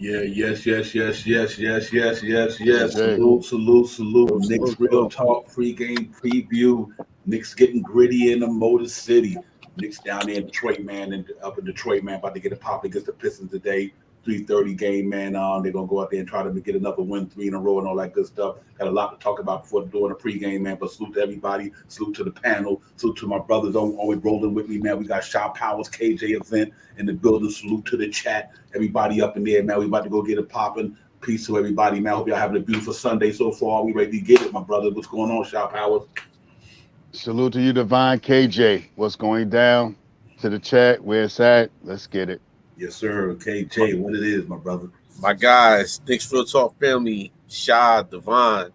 Yeah, yes. KJ. Salute. Salute, Knicks salute, Real salute. Talk pregame preview. Knicks getting gritty in the Motor City. Knicks down there in Detroit, man, and up in Detroit, man, about to get a pop against the Pistons today. 3:30 game, man. They're gonna go out there and try to get another win, three in a row, and all that good stuff. Got a lot to talk about before doing the pregame, man. But salute to everybody, salute to the panel, salute to my brothers always rolling with me, man. We got Shaw Powers KJ event in the building. Salute to the chat, everybody up in there, man. We about to go get it popping. Peace to everybody, man. Hope y'all having a beautiful Sunday so far. We ready to get it, my brother. What's going on, Shaw Powers? Salute to you, Divine KJ. What's going down? To the chat, where it's at. Let's get it. Yes, sir. KJ, what it is, my brother. My guys, Knicks Real Talk family, Shy, Devon.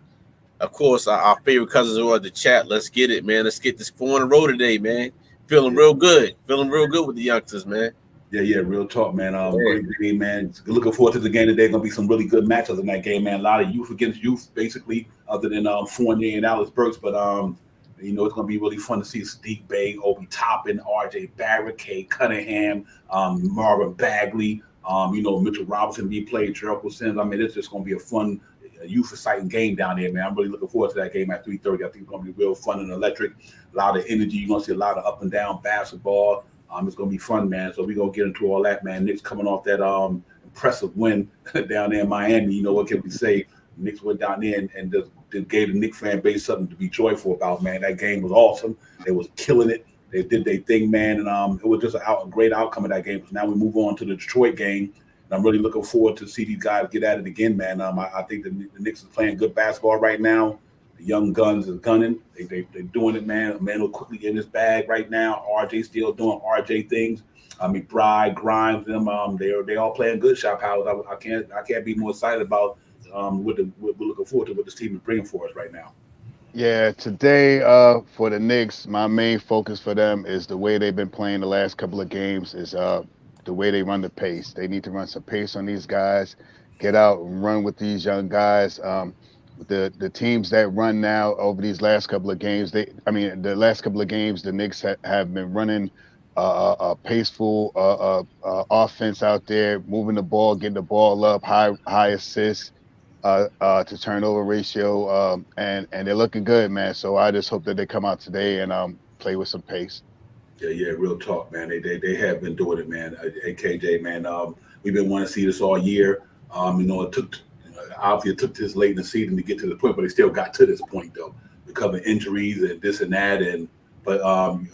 Of course, our favorite cousins are at the chat. Let's get it, man. Let's get this 4 in a row today, man. Feeling real good. Feeling real good with the youngsters, man. Yeah, real talk, man. Great game, man. Looking forward to the game today. Gonna be some really good matchups in that game, man. A lot of youth against youth, basically, other than Fournier and Alex Burks. But it's gonna be really fun to see Sadiq Bey, Obi Toppin, RJ Barrett, Kay Cunningham, Marvin Bagley, Mitchell Robinson be played, Jericho Sims. I mean, it's just gonna be a fun, youth exciting game down there, man. I'm really looking forward to that game at 3:30. I think it's gonna be real fun and electric. A lot of energy. You're gonna see a lot of up and down basketball. It's gonna be fun, man. So we're gonna get into all that, man. Knicks coming off that impressive win down there in Miami. You know, what can we say? Knicks went down there and just gave the Knicks fan base something to be joyful about, man. That game was awesome. They was killing it. They did their thing, man, and it was just a great outcome of that game. So now we move on to the Detroit game, and I'm really looking forward to see these guys get at it again, man. I think the Knicks is playing good basketball right now. The young guns is gunning. They're doing it, man. Emmanuel quickly in his bag right now. RJ still doing RJ things. McBride, Grimes, them. They all playing good. Shot Powers. I can't be more excited about what we're looking forward to what this team is bringing for us right now. Yeah, today for the Knicks, my main focus for them is the way they've been playing the last couple of games. Is the way they run the pace. They need to run some pace on these guys. Get out and run with these young guys. The teams that run now over these last couple of games, the last couple of games, the Knicks have been running a paceful offense out there, moving the ball, getting the ball up, high assists to turnover ratio, and they're looking good, man. So I just hope that they come out today and play with some pace. Yeah, real talk, man. They have been doing it, man. KJ, man. We've been wanting to see this all year. It took. Obviously, it took this late in the season to get to the point, but they still got to this point though, because of injuries and this and that. But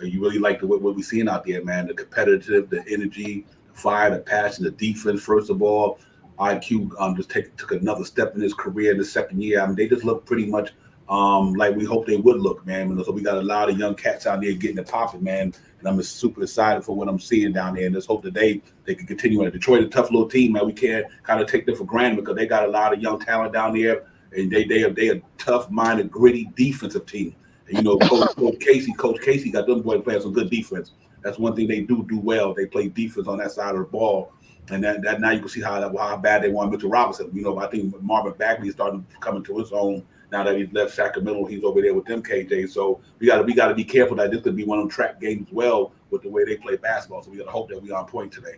you really like what we're seeing out there, man. The competitive, the energy, the fire, the passion, the defense. First of all, IQ just took another step in his career in the second year. I mean, they just look pretty much like we hope they would look, man. So we got a lot of young cats out there getting it popping, man. And I'm just super excited for what I'm seeing down there. And just hope that they can continue. And Detroit, a tough little team, man. We can't kind of take them for granted because they got a lot of young talent down there. And they a tough-minded, gritty defensive team. And, Coach Casey got them boys playing some good defense. That's one thing they do well. They play defense on that side of the ball. And that now you can see how bad they want Mitchell Robinson. I think Marvin Bagley is starting to come into his own now that he's left Sacramento. He's over there with them, KJ. So we got to be careful that this could be one of them trap games as well with the way they play basketball. So we got to hope that we on point today.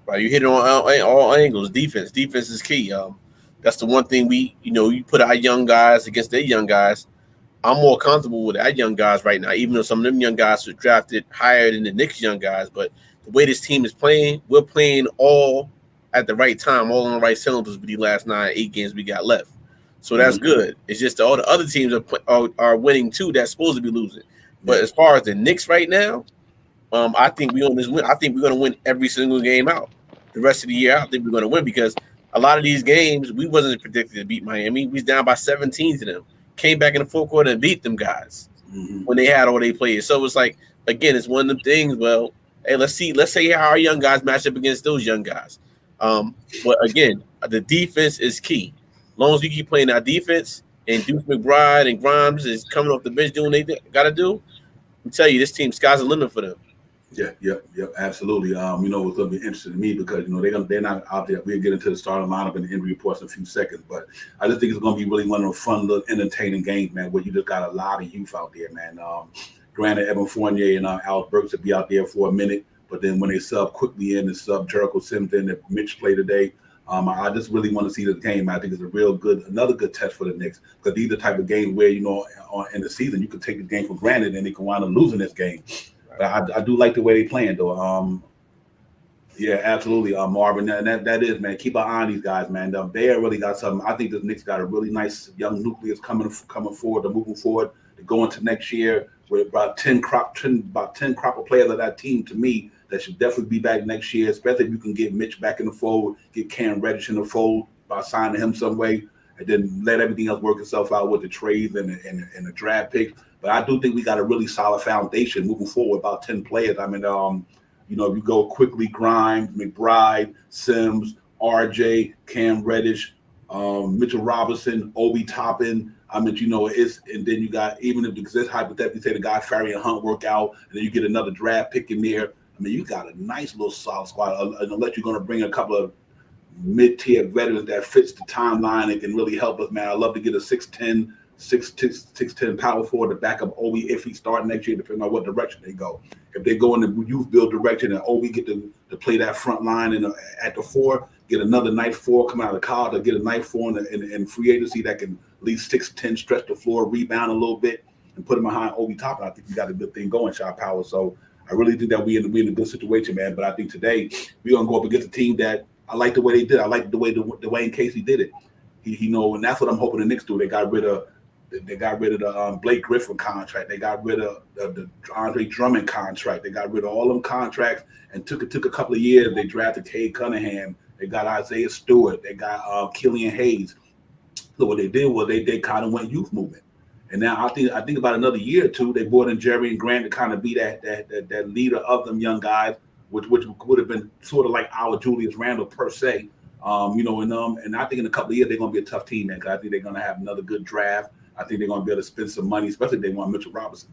Right, you hit it on all angles. Defense is key. That's the one thing you put our young guys against their young guys. I'm more comfortable with our young guys right now, even though some of them young guys were drafted higher than the Knicks young guys. But the way this team is playing, we're playing all at the right time, all on the right cylinders with the last 8 games we got left. So that's good. It's just all the other teams are winning too. That's supposed to be losing. But as far as the Knicks right now, I think we on this win. I think we're going to win every single game out. The rest of the year, I think we're going to win because a lot of these games we wasn't predicted to beat Miami. We was down by 17 to them. Came back in the fourth quarter and beat them guys when they had all they players. So it's like, again, it's one of them things. Well, hey, let's see how our young guys match up against those young guys. But again, the defense is key. As long as we keep playing our defense and Deuce McBride and Grimes is coming off the bench doing what they got to do, I'm telling you, this team, sky's the limit for them. Yep, absolutely. It's going to be interesting to me because they're not out there. We'll get into the starting lineup and the injury reports in a few seconds, but I just think it's going to be really one of those fun, little entertaining games, man. Where you just got a lot of youth out there, man. Granted, Evan Fournier and Alex Burks will be out there for a minute, but then when they sub quickly in and sub Jericho Sims in, that Mitch played today, I just really want to see the game. I think it's another good test for the Knicks, because these are the type of games where, you know, in the season you can take the game for granted and they can wind up losing this game. But I do like the way they playing though. Yeah, absolutely, Marvin. And that is, man. Keep an eye on these guys, man. They really got something. I think the Knicks got a really nice young nucleus coming forward. They're moving forward. They're going to next year with about 10 crop of players of that team. To me, that should definitely be back next year. Especially if you can get Mitch back in the fold, get Cam Reddish in the fold by signing him some way, and then let everything else work itself out with the trades and the draft picks. But I do think we got a really solid foundation moving forward. About 10 players. I mean, you know, if you go quickly, Grimes, McBride, Sims, RJ, Cam Reddish, Mitchell Robinson, Obi Toppin. I mean, you know, and then you got, even if exists hypothetically, say the guy Farian Hunt work out, and then you get another draft pick in there. I mean, you got a nice little solid squad. Unless you're going to bring a couple of mid-tier veterans that fits the timeline and can really help us, man. I'd love to get a 6'10" power forward to back up Obi if he start next year, depending on what direction they go. If they go in the youth build direction and Obi get to play that front line at the 4, get another nice 4 coming out of college, or get a nice 4 in free agency that can at least 6'10", stretch the floor, rebound a little bit, and put him behind Obi Toppin. I think we got a good thing going, Shot Power. So I really think that we're in a good situation, man. But I think today we're gonna go up against a team that I like the way they did. I like the way Dwayne Casey did it. He know, and that's what I'm hoping the Knicks do. They got rid of the Blake Griffin contract. They got rid of the Andre Drummond contract. They got rid of all them contracts and took a couple of years. They drafted Cade Cunningham. They got Isaiah Stewart. They got Killian Hayes. So what they did was they kind of went youth movement. And now I think about another year or two, they brought in Jerry and Grant to kind of be that leader of them young guys, which would have been sort of like our Julius Randall per se. You know, and I think in a couple of years they're going to be a tough team, man, because I think they're going to have another good draft. I think they're going to be able to spend some money, especially if they want Mitchell Robinson.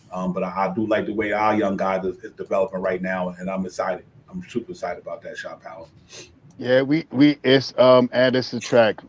But I do like the way our young guys is developing right now, and I'm excited. I'm super excited about that, Shot Power. Yeah, it's add and subtract.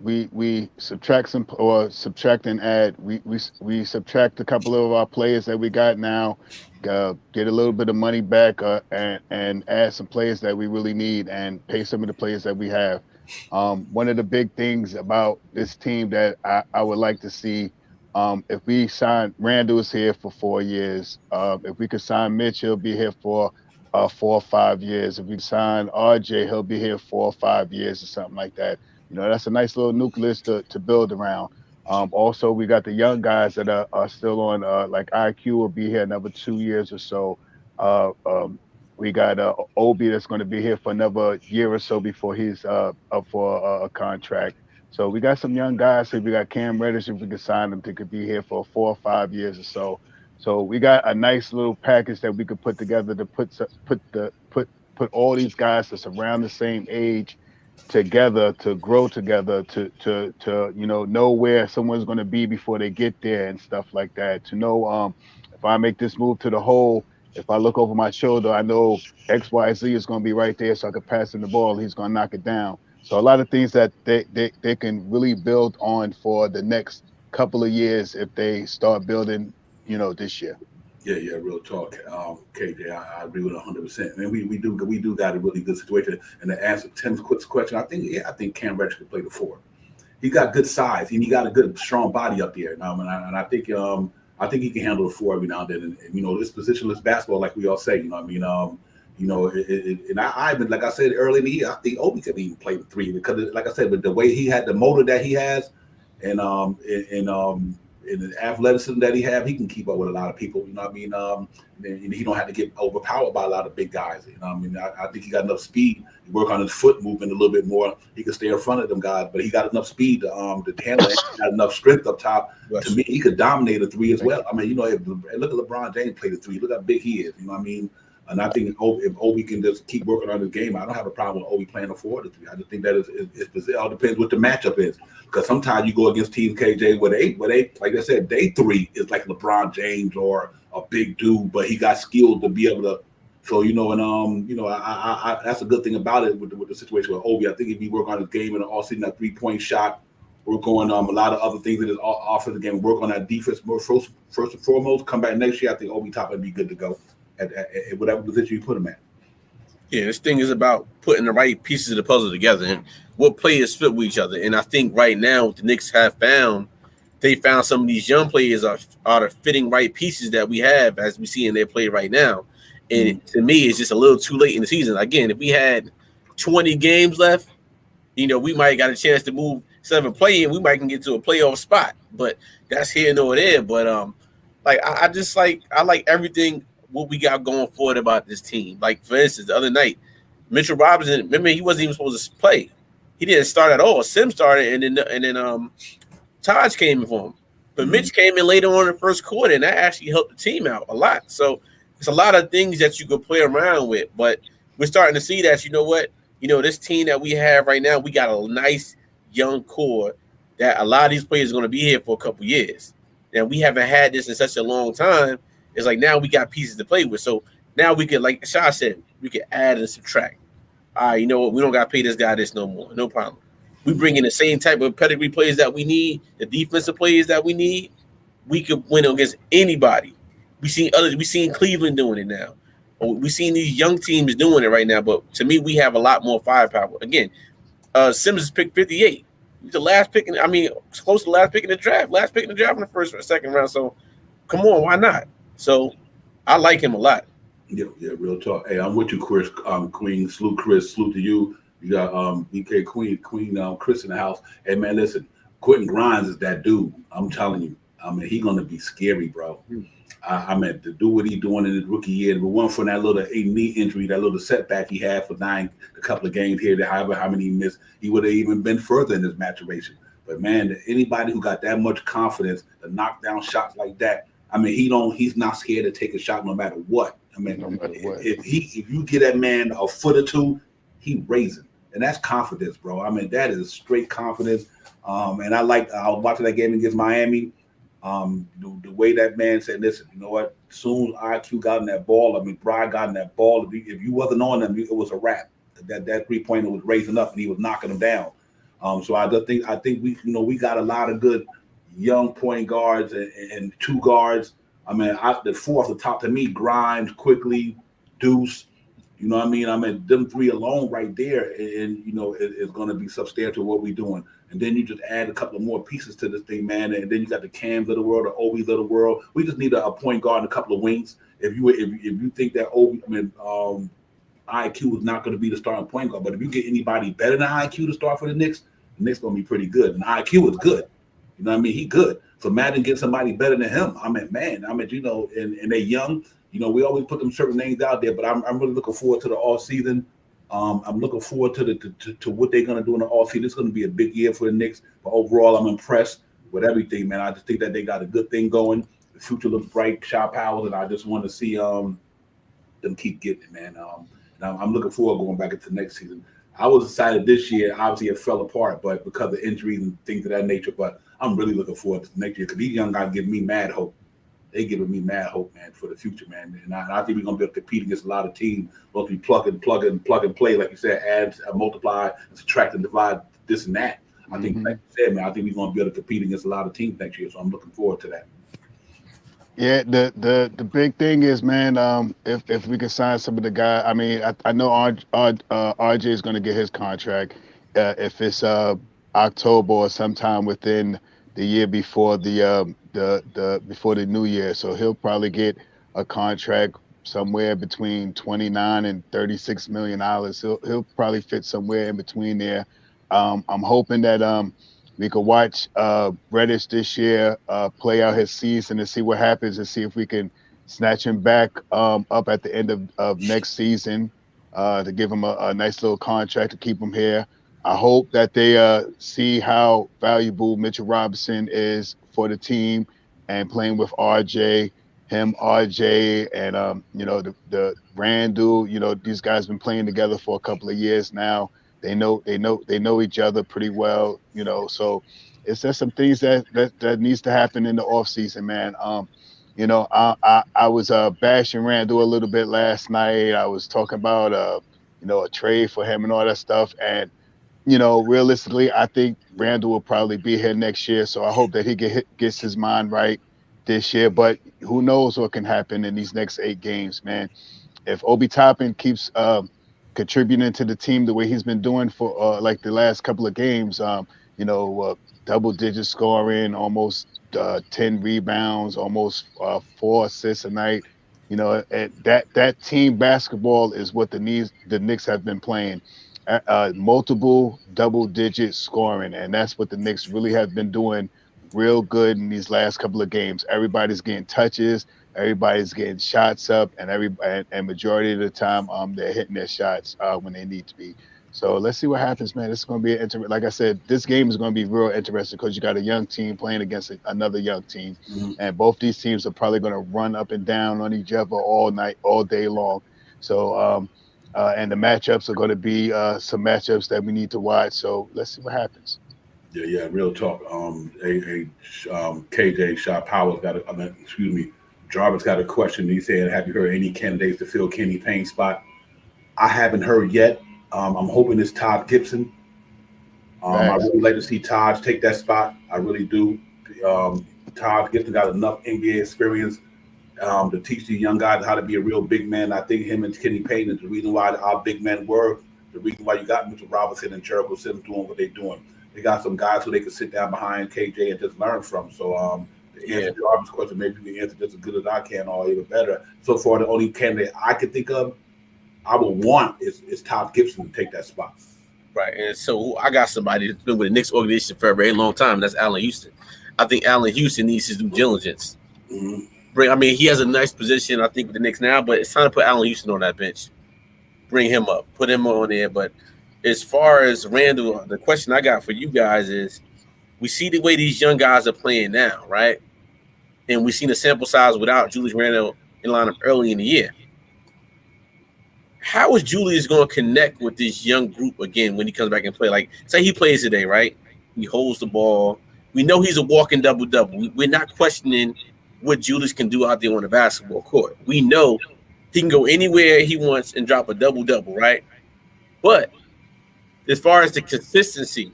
We subtract subtract and add. We subtract a couple of our players that we got now, get a little bit of money back, and add some players that we really need, and pay some of the players that we have. One of the big things about this team that I would like to see, if we sign Randall is here for 4 years. If we could sign Mitch, he'll be here for 4 or 5 years. If we sign RJ, he'll be here 4 or 5 years or something like that. You know, that's a nice little nucleus to build around. Also, we got the young guys that are still on, like IQ will be here another 2 years or so. We got Obi that's going to be here for another year or so before he's up for a contract. So we got some young guys. So we got Cam Reddish, if we can sign them, they could be here for 4 or 5 years or so. So we got a nice little package that we could put together to put all these guys that's around the same age together, to grow together, to know where someone's going to be before they get there and stuff like that. To know if I make this move to the hole, if I look over my shoulder, I know XYZ is going to be right there, so I can pass him the ball. He's going to knock it down. So a lot of things that they can really build on for the next couple of years if they start building, this year. Yeah, real talk. KJ, I agree with 100%. And we do got a really good situation. And to answer Tim's quick question, I think Cam Reddish could play the 4. He got good size and he got a good strong body up there. And I think he can handle the 4 every now and then. And this positionless basketball, like we all say. And I've been, like I said earlier in the year, I think Obi could even play the 3 because, like I said, with the way he had the motor that he has, and the athleticism that he have, he can keep up with a lot of people. And he don't have to get overpowered by a lot of big guys. I think he got enough speed. He work on his foot movement a little bit more. He can stay in front of them guys, but he got enough speed to handle it. He got enough strength up top. Yes. To me, he could dominate a 3 as well. If look at LeBron James play the 3. Look how big he is. And I think if Obi can just keep working on his game, I don't have a problem with Obi playing a 4 to 3. I just think that it all depends what the matchup is. Because sometimes you go against Team KJ where they, like I said, day 3 is like LeBron James or a big dude, but he got skills to be able to. So that's a good thing about it with the situation with Obi. I think if he work on his game and all seeing that 3-point shot, work on a lot of other things in his offensive game, work on that defense first and foremost. Come back next year, I think Obi Toppin would be good to go at whatever position you put him at. Yeah, this thing is about putting the right pieces of the puzzle together and what players fit with each other. And I think right now what the Knicks have found, they found some of these young players are the fitting right pieces that we have as we see in their play right now. And to me, it's just a little too late in the season. Again, if we had 20 games left, we might got a chance to move 7 play-in. We might can get to a playoff spot, but that's here nor there. But I like everything what we got going forward about this team. Like for instance, the other night, Mitchell Robinson. Remember, he wasn't even supposed to play. He didn't start at all. Sim started, and then Taj came in for him. But Mitch came in later on in the first quarter, and that actually helped the team out a lot. So it's a lot of things that you could play around with. But we're starting to see that, this team that we have right now, we got a nice young core that a lot of these players are going to be here for a couple years. And we haven't had this in such a long time. It's like now we got pieces to play with. So now we could, like Shah said, we could add and subtract. All right, you know what? We don't got to pay this guy this no more. No problem. We bring in the same type of pedigree players that we need, the defensive players that we need. We could win against anybody. We seen Cleveland doing it now. We seen these young teams doing it right now. But to me, we have a lot more firepower. Again, Simmons is picked 58. He's the last pick. Close to the last pick in the draft. Last pick in the draft in the first or second round. So, come on, why not? So, I like him a lot. Yeah, real talk. Hey, I'm with you, Chris. Queen, salute Chris, salute to you. You got BK Queen, Chris in the house. Hey man, listen, Quentin Grimes is that dude. I'm telling you. I mean, he's gonna be scary, bro. I mean, to do what he's doing in his rookie year, but one from that little knee injury, that little setback he had for a couple of games here, however how many he missed, he would have even been further in his maturation. But man, anybody who got that much confidence to knock down shots like that, I mean, he's not scared to take a shot no matter what. I mean, no matter what. If you get that man a foot or two, he raising. And that's confidence, bro. I mean, that is straight confidence. And I was watching that game against Miami. The way that man said, listen, you know what? Soon IQ got in that ball. I mean, Brian got in that ball. If you wasn't on them, it was a wrap. That 3-pointer was raising up and he was knocking them down. So I think we got a lot of good young point guards and 2 guards. I mean, the 4 off the top to me, Grimes, Quickly, Deuce. You know what I mean? I mean, them 3 alone right there, and it's going to be substantial what we're doing. And then you just add a couple of more pieces to this thing, man. And then you got the Cams of the world, the Obies of the world. We just need a point guard and a couple of wings. If you think that IQ is not going to be the starting point guard, but if you get anybody better than IQ to start for the Knicks going to be pretty good. And IQ is good. You know what I mean? He good. So imagine get somebody better than him. I mean, man. I mean, and they're young. We always put them certain names out there, but I'm really looking forward to the all season. I'm looking forward to what they're gonna do in the all season. It's gonna be a big year for the Knicks. But overall, I'm impressed with everything, man. I just think that they got a good thing going. The future looks bright, Shot Powers, and I just want to see them keep getting it, man. And I'm looking forward to going back into next season. I was excited this year. Obviously, it fell apart, but because of injuries and things of that nature. But I'm really looking forward to next year because these young guys give me mad hope. They giving me mad hope, man, for the future, man. And I think we're gonna be able to compete against a lot of teams. We'll be plug and play, like you said, add, multiply, subtract, and divide this and that. I think, like you said, man, I think we're gonna be able to compete against a lot of teams next year. So I'm looking forward to that. Yeah, the big thing is, man, if we can sign some of the guys. I mean, I know RJ is gonna get his contract. If it's October or sometime within the year before before the new year, so he'll probably get a contract somewhere between $29 and $36 million. He'll probably fit somewhere in between there. I'm hoping that we could watch Reddish this year play out his season and see what happens and see if we can snatch him back up at the end of next season to give him a nice little contract to keep him here. I hope that they see how valuable Mitchell Robinson is for the team and playing with RJ, and the Randall. These guys been playing together for a couple of years now. They know each other pretty well. So it's just some things that needs to happen in the off season, man. I was bashing Randall a little bit last night. I was talking about a trade for him and all that stuff, and realistically, I think Randall will probably be here next year. So I hope that he gets his mind right this year. But who knows what can happen in these next 8 games, man. If Obi Toppin keeps contributing to the team the way he's been doing for like the last couple of games. Double-digit scoring, almost 10 rebounds, almost 4 assists a night. And that team basketball is what the Knicks have been playing. Multiple double-digit scoring, and that's what the Knicks really have been doing real good in these last couple of games. Everybody's getting touches, everybody's getting shots up, and majority of the time, they're hitting their shots when they need to be. So let's see what happens, man. It's going to be like I said, this game is going to be real interesting because you got a young team playing against another young team, and both these teams are probably going to run up and down on each other all night, all day long. So, and the matchups are going to be some matchups that we need to watch. So let's see what happens. Yeah, real talk. KJ Shaw Powers Jarvis got a question. He said, "Have you heard any candidates to fill Kenny Payne's spot?" I haven't heard yet. I'm hoping it's Todd Gibson. I really like to see Todd take that spot. I really do. Todd Gibson got enough NBA experience to teach these young guys how to be a real big man. I think him and Kenny Payne is the reason why our big men were. The reason why you got Mr. Robinson and Jericho Sims doing what they're doing. They got some guys who they can sit down behind KJ and just learn from. So to answer Jarvis' question, maybe you can answer just as good as I can or even better. So far, the only candidate I can think of I would want is Todd Gibson to take that spot. Right. And so I got somebody that's been with the Knicks organization for a very long time. And that's Allen Houston. I think Allen Houston needs his due diligence. He has a nice position, I think, with the Knicks now, but it's time to put Allen Houston on that bench. Bring him up. Put him on there. But as far as Randall, the question I got for you guys is, we see the way these young guys are playing now, right? And we've seen the sample size without Julius Randall in lineup early in the year. How is Julius going to connect with this young group again when he comes back and play? Like, say he plays today, right? He holds the ball. We know he's a walking double-double. We're not questioning what Julius can do out there on the basketball court. We know he can go anywhere he wants and drop a double-double, right? But as far as the consistency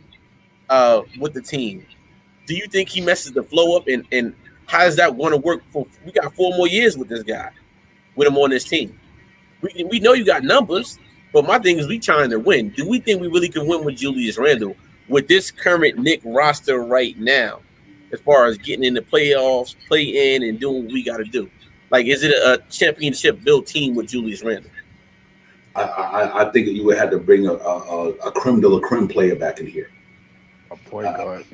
with the team, do you think he messes the flow up? And how is that going to work? We got 4 more years with this guy, with him on this team. We know you got numbers, but my thing is we trying to win. Do we think we really can win with Julius Randall with this current Knicks roster right now, as far as getting in the playoffs, play in, and doing what we got to do? Like, is it a championship built team with Julius Randall? I think you would have to bring a creme de la creme player back in here. A point guard.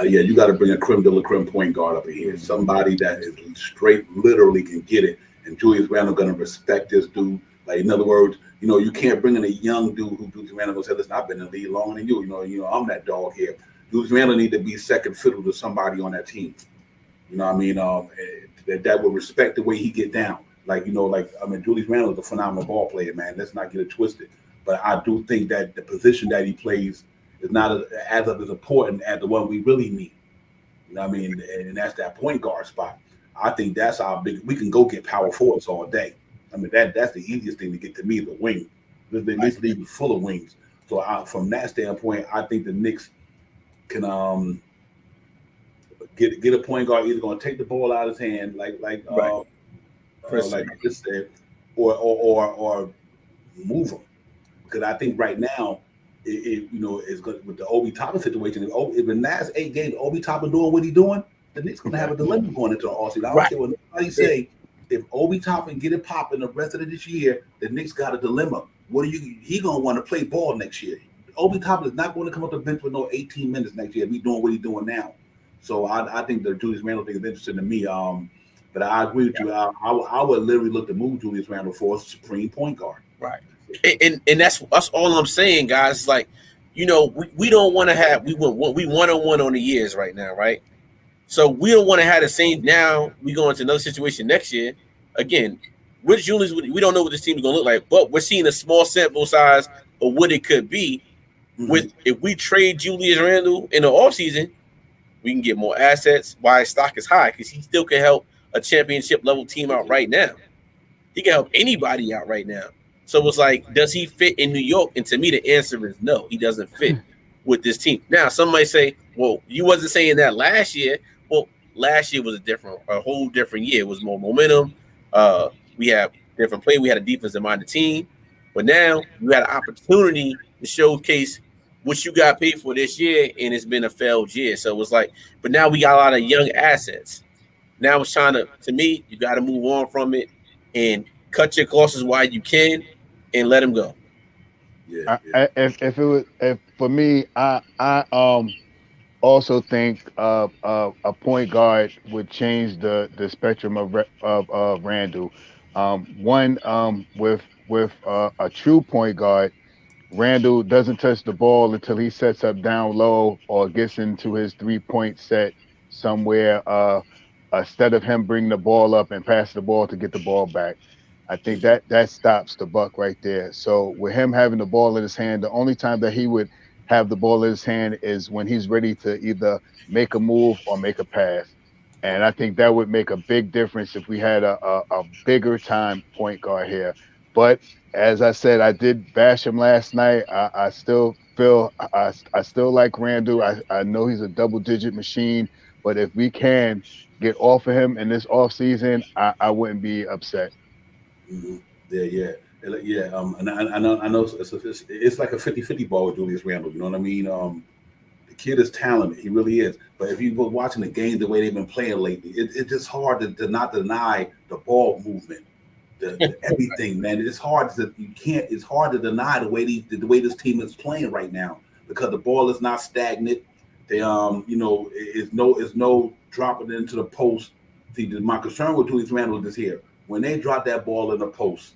You got to bring a creme de la creme point guard up in here. Somebody that is straight, literally can get it. And Julius Randle going to respect this dude. Like, in other words, you can't bring in a young dude who Julius Randle will say, "Listen, I've been in the league longer than you. I'm that dog here." Julius Randle need to be second fiddle to somebody on that team. You know what I mean? That would respect the way he get down. Julius Randle is a phenomenal ball player, man. Let's not get it twisted. But I do think that the position that he plays is not as important as the one we really need. You know what I mean? And that's that point guard spot. I think that's our big. We can go get power forwards all day. I mean, that's the easiest thing to get to me, the wing. This league is full of wings. So from that standpoint, I think the Knicks can get a point guard either going to take the ball out of his hand, like this said, or move him. Because I think right now, it's good with the Obi Toppin situation. If the last 8 games, Obi Toppin doing what he's doing, the Knicks going to have a dilemma going into the offseason. I don't care what anybody say. If Obi Toppin get it popping the rest of this year, the Knicks got a dilemma. He going to want to play ball next year. Obi Toppin is not going to come up the bench with no 18 minutes next year. He's doing what he's doing now. So I think the Julius Randle thing is interesting to me. But I agree with you. I would literally look to move Julius Randle for a supreme point guard. Right. And that's all I'm saying, guys. Like, we don't want to have we 1-on-1 on the years right now, right? So we don't want to have the same. Now we go into another situation next year. Again, with Julius, we don't know what this team is going to look like, but we're seeing a small sample size of what it could be. If we trade Julius Randle in the offseason, we can get more assets. Why his stock is high? Because he still can help a championship level team out right now. He can help anybody out right now. So it's like, does he fit in New York? And to me, the answer is no. He doesn't fit with this team. Now, some might say, well, you wasn't saying that last year. Well, last year was a whole different year. It was more momentum. We have different play. We had a defensive-minded team. But now you had an opportunity to showcase what you got paid for this year, and it's been a failed year. So it was like, but now we got a lot of young assets. Now it's trying to me, you got to move on from it and cut your losses while you can and let them go. Yeah, If for me, I also think a point guard would change the spectrum of Randall. One with a true point guard, Randall doesn't touch the ball until he sets up down low or gets into his 3-point set somewhere. Instead of him bringing the ball up and pass the ball to get the ball back, I think that stops the buck right there. So with him having the ball in his hand, the only time that he would have the ball in his hand is when he's ready to either make a move or make a pass. And I think that would make a big difference if we had a bigger time point guard here. But as I said, I did bash him last night. I still feel I still like Randall. I know he's a double-digit machine, but if we can get off of him in this offseason, I wouldn't be upset. Mm-hmm. Yeah. And I know it's like a 50-50 ball with Julius Randle. You know what I mean? The kid is talented. He really is. But if you were watching the game the way they've been playing lately, it's just hard to not deny the ball movement. The everything, man. It's hard it's hard to deny the way this team is playing right now because the ball is not stagnant. They it's no dropping it into the post. See, my concern with Julius Randle is here. When they drop that ball in the post,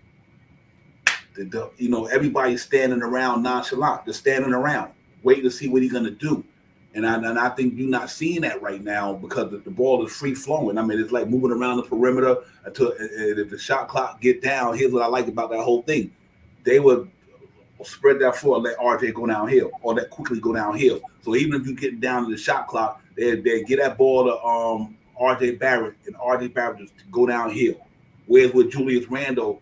everybody's standing around nonchalant. They're standing around, waiting to see what he's gonna do. And I think you're not seeing that right now because the ball is free flowing. I mean, it's like moving around the perimeter until if the shot clock get down. Here's what I like about that whole thing: they would spread that floor, and let RJ go downhill, or let quickly go downhill. So even if you get down to the shot clock, they get that ball to RJ Barrett, and RJ Barrett just go downhill. Whereas with Julius Randle,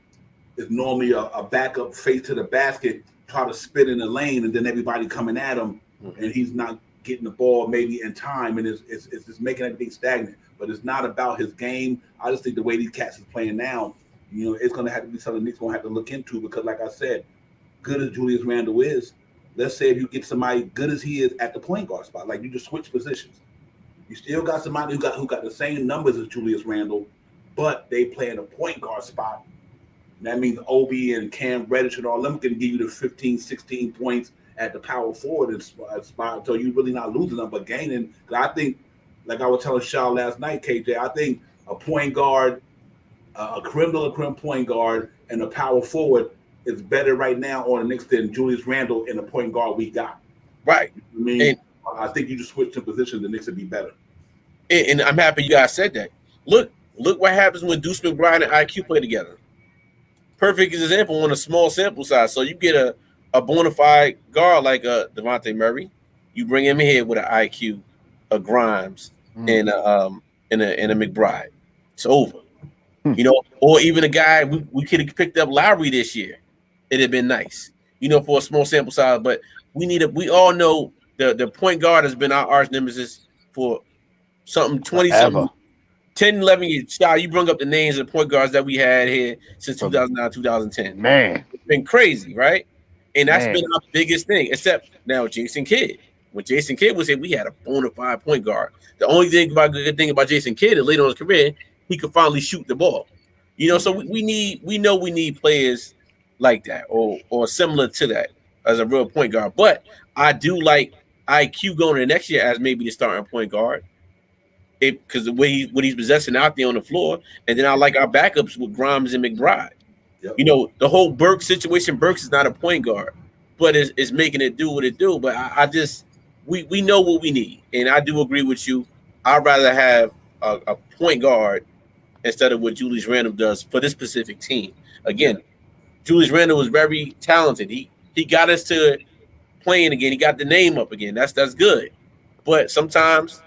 is normally a backup face to the basket, try to spit in the lane, and then everybody coming at him, and he's not getting the ball maybe in time, and it's just making everything stagnant. But it's not about his game. I just think the way these cats is playing now, it's going to have to be something Nick's going to have to look into because, like I said, good as Julius Randle is, let's say if you get somebody good as he is at the point guard spot, like you just switch positions, you still got somebody who got the same numbers as Julius Randle, but they play in a point guard spot. And that means Obi and Cam Reddish and all them can give you the 15, 16 points at the power forward spot, so you're really not losing them, but gaining. I think, like I was telling Shaw last night, KJ, I think a point guard, a creme de la creme point guard, and a power forward is better right now on the Knicks than Julius Randle in the point guard we got. Right. I mean, I think you just switch to position, the Knicks would be better. And I'm happy you guys said that. Look what happens when Deuce McBride and IQ play together. Perfect example on a small sample size. So you get a bona fide guard like Devontae Murray, you bring him in here with an IQ, a Grimes, and a McBride. It's over. Or even a guy we could have picked up Lowry this year. It'd have been nice, for a small sample size. But we all know the point guard has been our arch nemesis for something 20-something. 10, 11 years. Child, you bring up the names of the point guards that we had here since 2009, 2010. Man. It's been crazy, right? And that's been our biggest thing, except now Jason Kidd. When Jason Kidd was here, we had a bona fide point guard. The only good thing about Jason Kidd is later on in his career, he could finally shoot the ball. So we need players like that or similar to that as a real point guard. But I do like IQ going into next year as maybe the starting point guard. Because the way what he's possessing out there on the floor, and then I like our backups with Grimes and McBride. Yep. The whole Burks situation. Burks is not a point guard, but it's making it do what it do. But we know what we need, and I do agree with you. I'd rather have a point guard instead of what Julius Randle does for this specific team. Again, Julius Randle was very talented. He got us to playing again. He got the name up again. That's good, but sometimes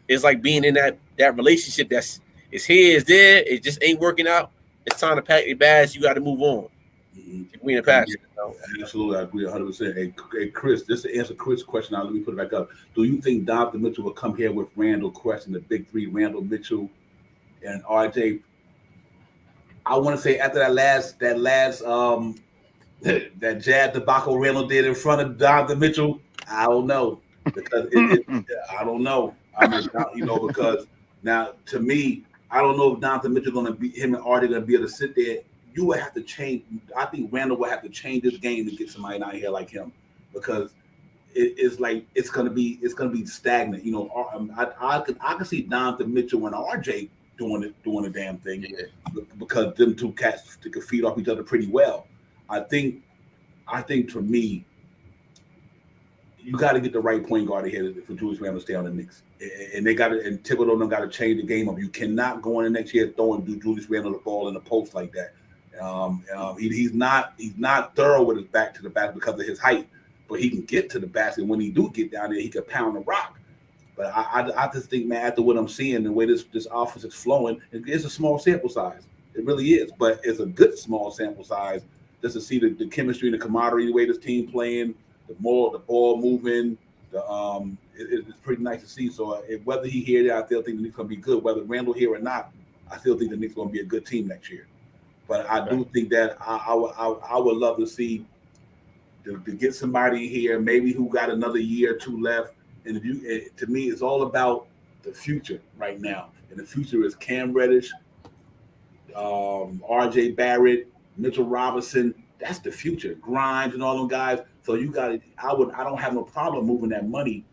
it's like being in that relationship it's here, it's there, it just ain't working out. It's time to pack your bags. You got to move on. We in the past. Absolutely, I agree 100%. Hey, Chris, just to answer Chris' question, let me put it back up. Do you think Donovan Mitchell will come here with Randall question the big three, Randall, Mitchell, and RJ? I want to say after that last that jab debacle Randall did in front of Donovan Mitchell, I don't know because I don't know. I mean, because now to me, I don't know if Donovan Mitchell going to be him and Artie going to be able to sit there. You would have to change. I think Randall will have to change this game to get somebody out here like him because it's like it's going to be stagnant. I can see Donovan Mitchell and RJ doing the damn thing because them two cats could feed off each other pretty well. I think for me, you got to get the right point guard ahead for Julius Randle to stay on the Knicks, and they got to and Thibodeau them got to change the game up. You cannot go in the next year throwing Julius Randle the ball in the post like that. He's not thorough with his back to the basket because of his height, but he can get to the basket. When he do get down there, he can pound the rock. But I just think, man, after what I'm seeing, the way this offense is flowing, it's a small sample size. It really is, but it's a good small sample size just to see the chemistry and the camaraderie, the way this team playing, the ball moving. It's pretty nice to see. So whether he here, I still think the Knicks going to be good. Whether Randall here or not, I still think the Knicks going to be a good team next year. But I do think that I would love to see to get somebody here, maybe who got another year or two left. And to me, it's all about the future right now. And the future is Cam Reddish, R.J. Barrett, Mitchell Robinson. That's the future. Grimes and all them guys. So you got it. I don't have no problem moving that money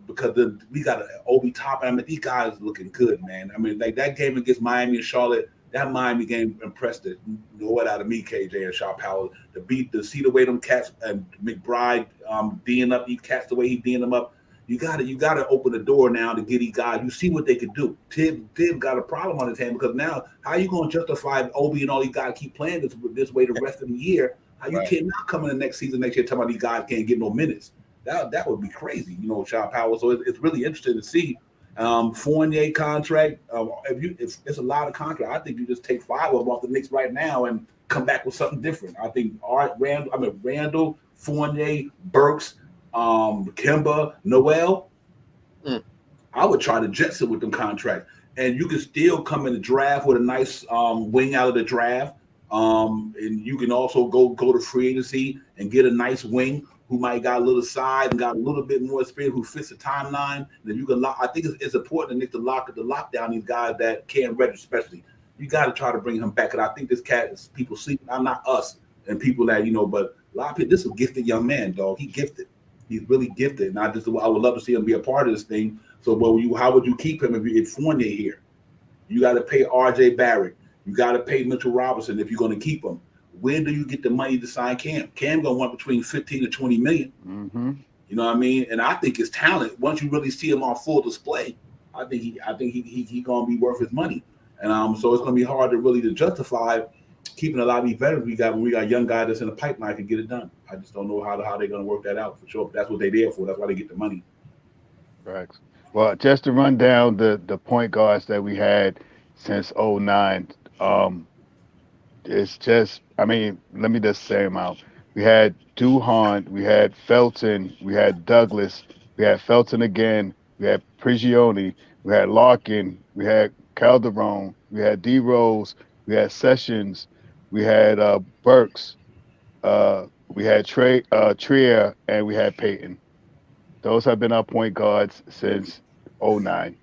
because we got Obi Toppin. I mean, these guys looking good, man. I mean, like that game against Miami and Charlotte. That Miami game impressed it. Know it out of me, KJ and Sharp Powell. To see the way them cats and McBride D'ing up these cats the way he D'ing them up. You gotta open the door now to get these guys. You see what they could do. Tibb got a problem on his hand because now how you gonna justify Obi and all these guys keep playing this way the rest of the year? How you cannot come in the next season next year talking about these guys can't get no minutes? That would be crazy, Sharp Powell. So it's really interesting to see. Fournier contract. If it's a lot of contract, I think you just take 5 of them off the Knicks right now and come back with something different. I think Randall, Fournier, Burks, Kemba, Noel. I would try to Jetson with them contracts, and you can still come in the draft with a nice wing out of the draft. And you can also go to free agency and get a nice wing who might got a little size and got a little bit more experience, who fits the timeline. And then you can lock. I think it's important to lock down these guys that can register, especially. You got to try to bring him back. And I think this cat is people sleeping. I'm not us and people that but a lot of people. This is a gifted young man, dog. He gifted. He's really gifted, and I would love to see him be a part of this thing. So, how would you keep him if Fournier here? You got to pay R.J. Barrett. You got to pay Mitchell Robinson if you're going to keep him. Where do you get the money to sign Cam? Cam going to want between 15 to 20 million. Mm-hmm. You know what I mean? And I think his talent, once you really see him on full display, I think he going to be worth his money. And so it's going to be hard to justify keeping a lot of these veterans we got when we got young guys that's in the pipeline can get it done. I just don't know how they're going to work that out for sure. But that's what they're there for. That's why they get the money. Right. Well, just to run down the point guards that we had since 2009, it's just, let me just say them out. We had Duhon, we had Felton, we had Douglas, we had Felton again, we had Prigioni, we had Larkin, we had Calderon, we had D Rose, we had Sessions, we had Burks, we had Trier, and we had Payton. Those have been our point guards since 2009.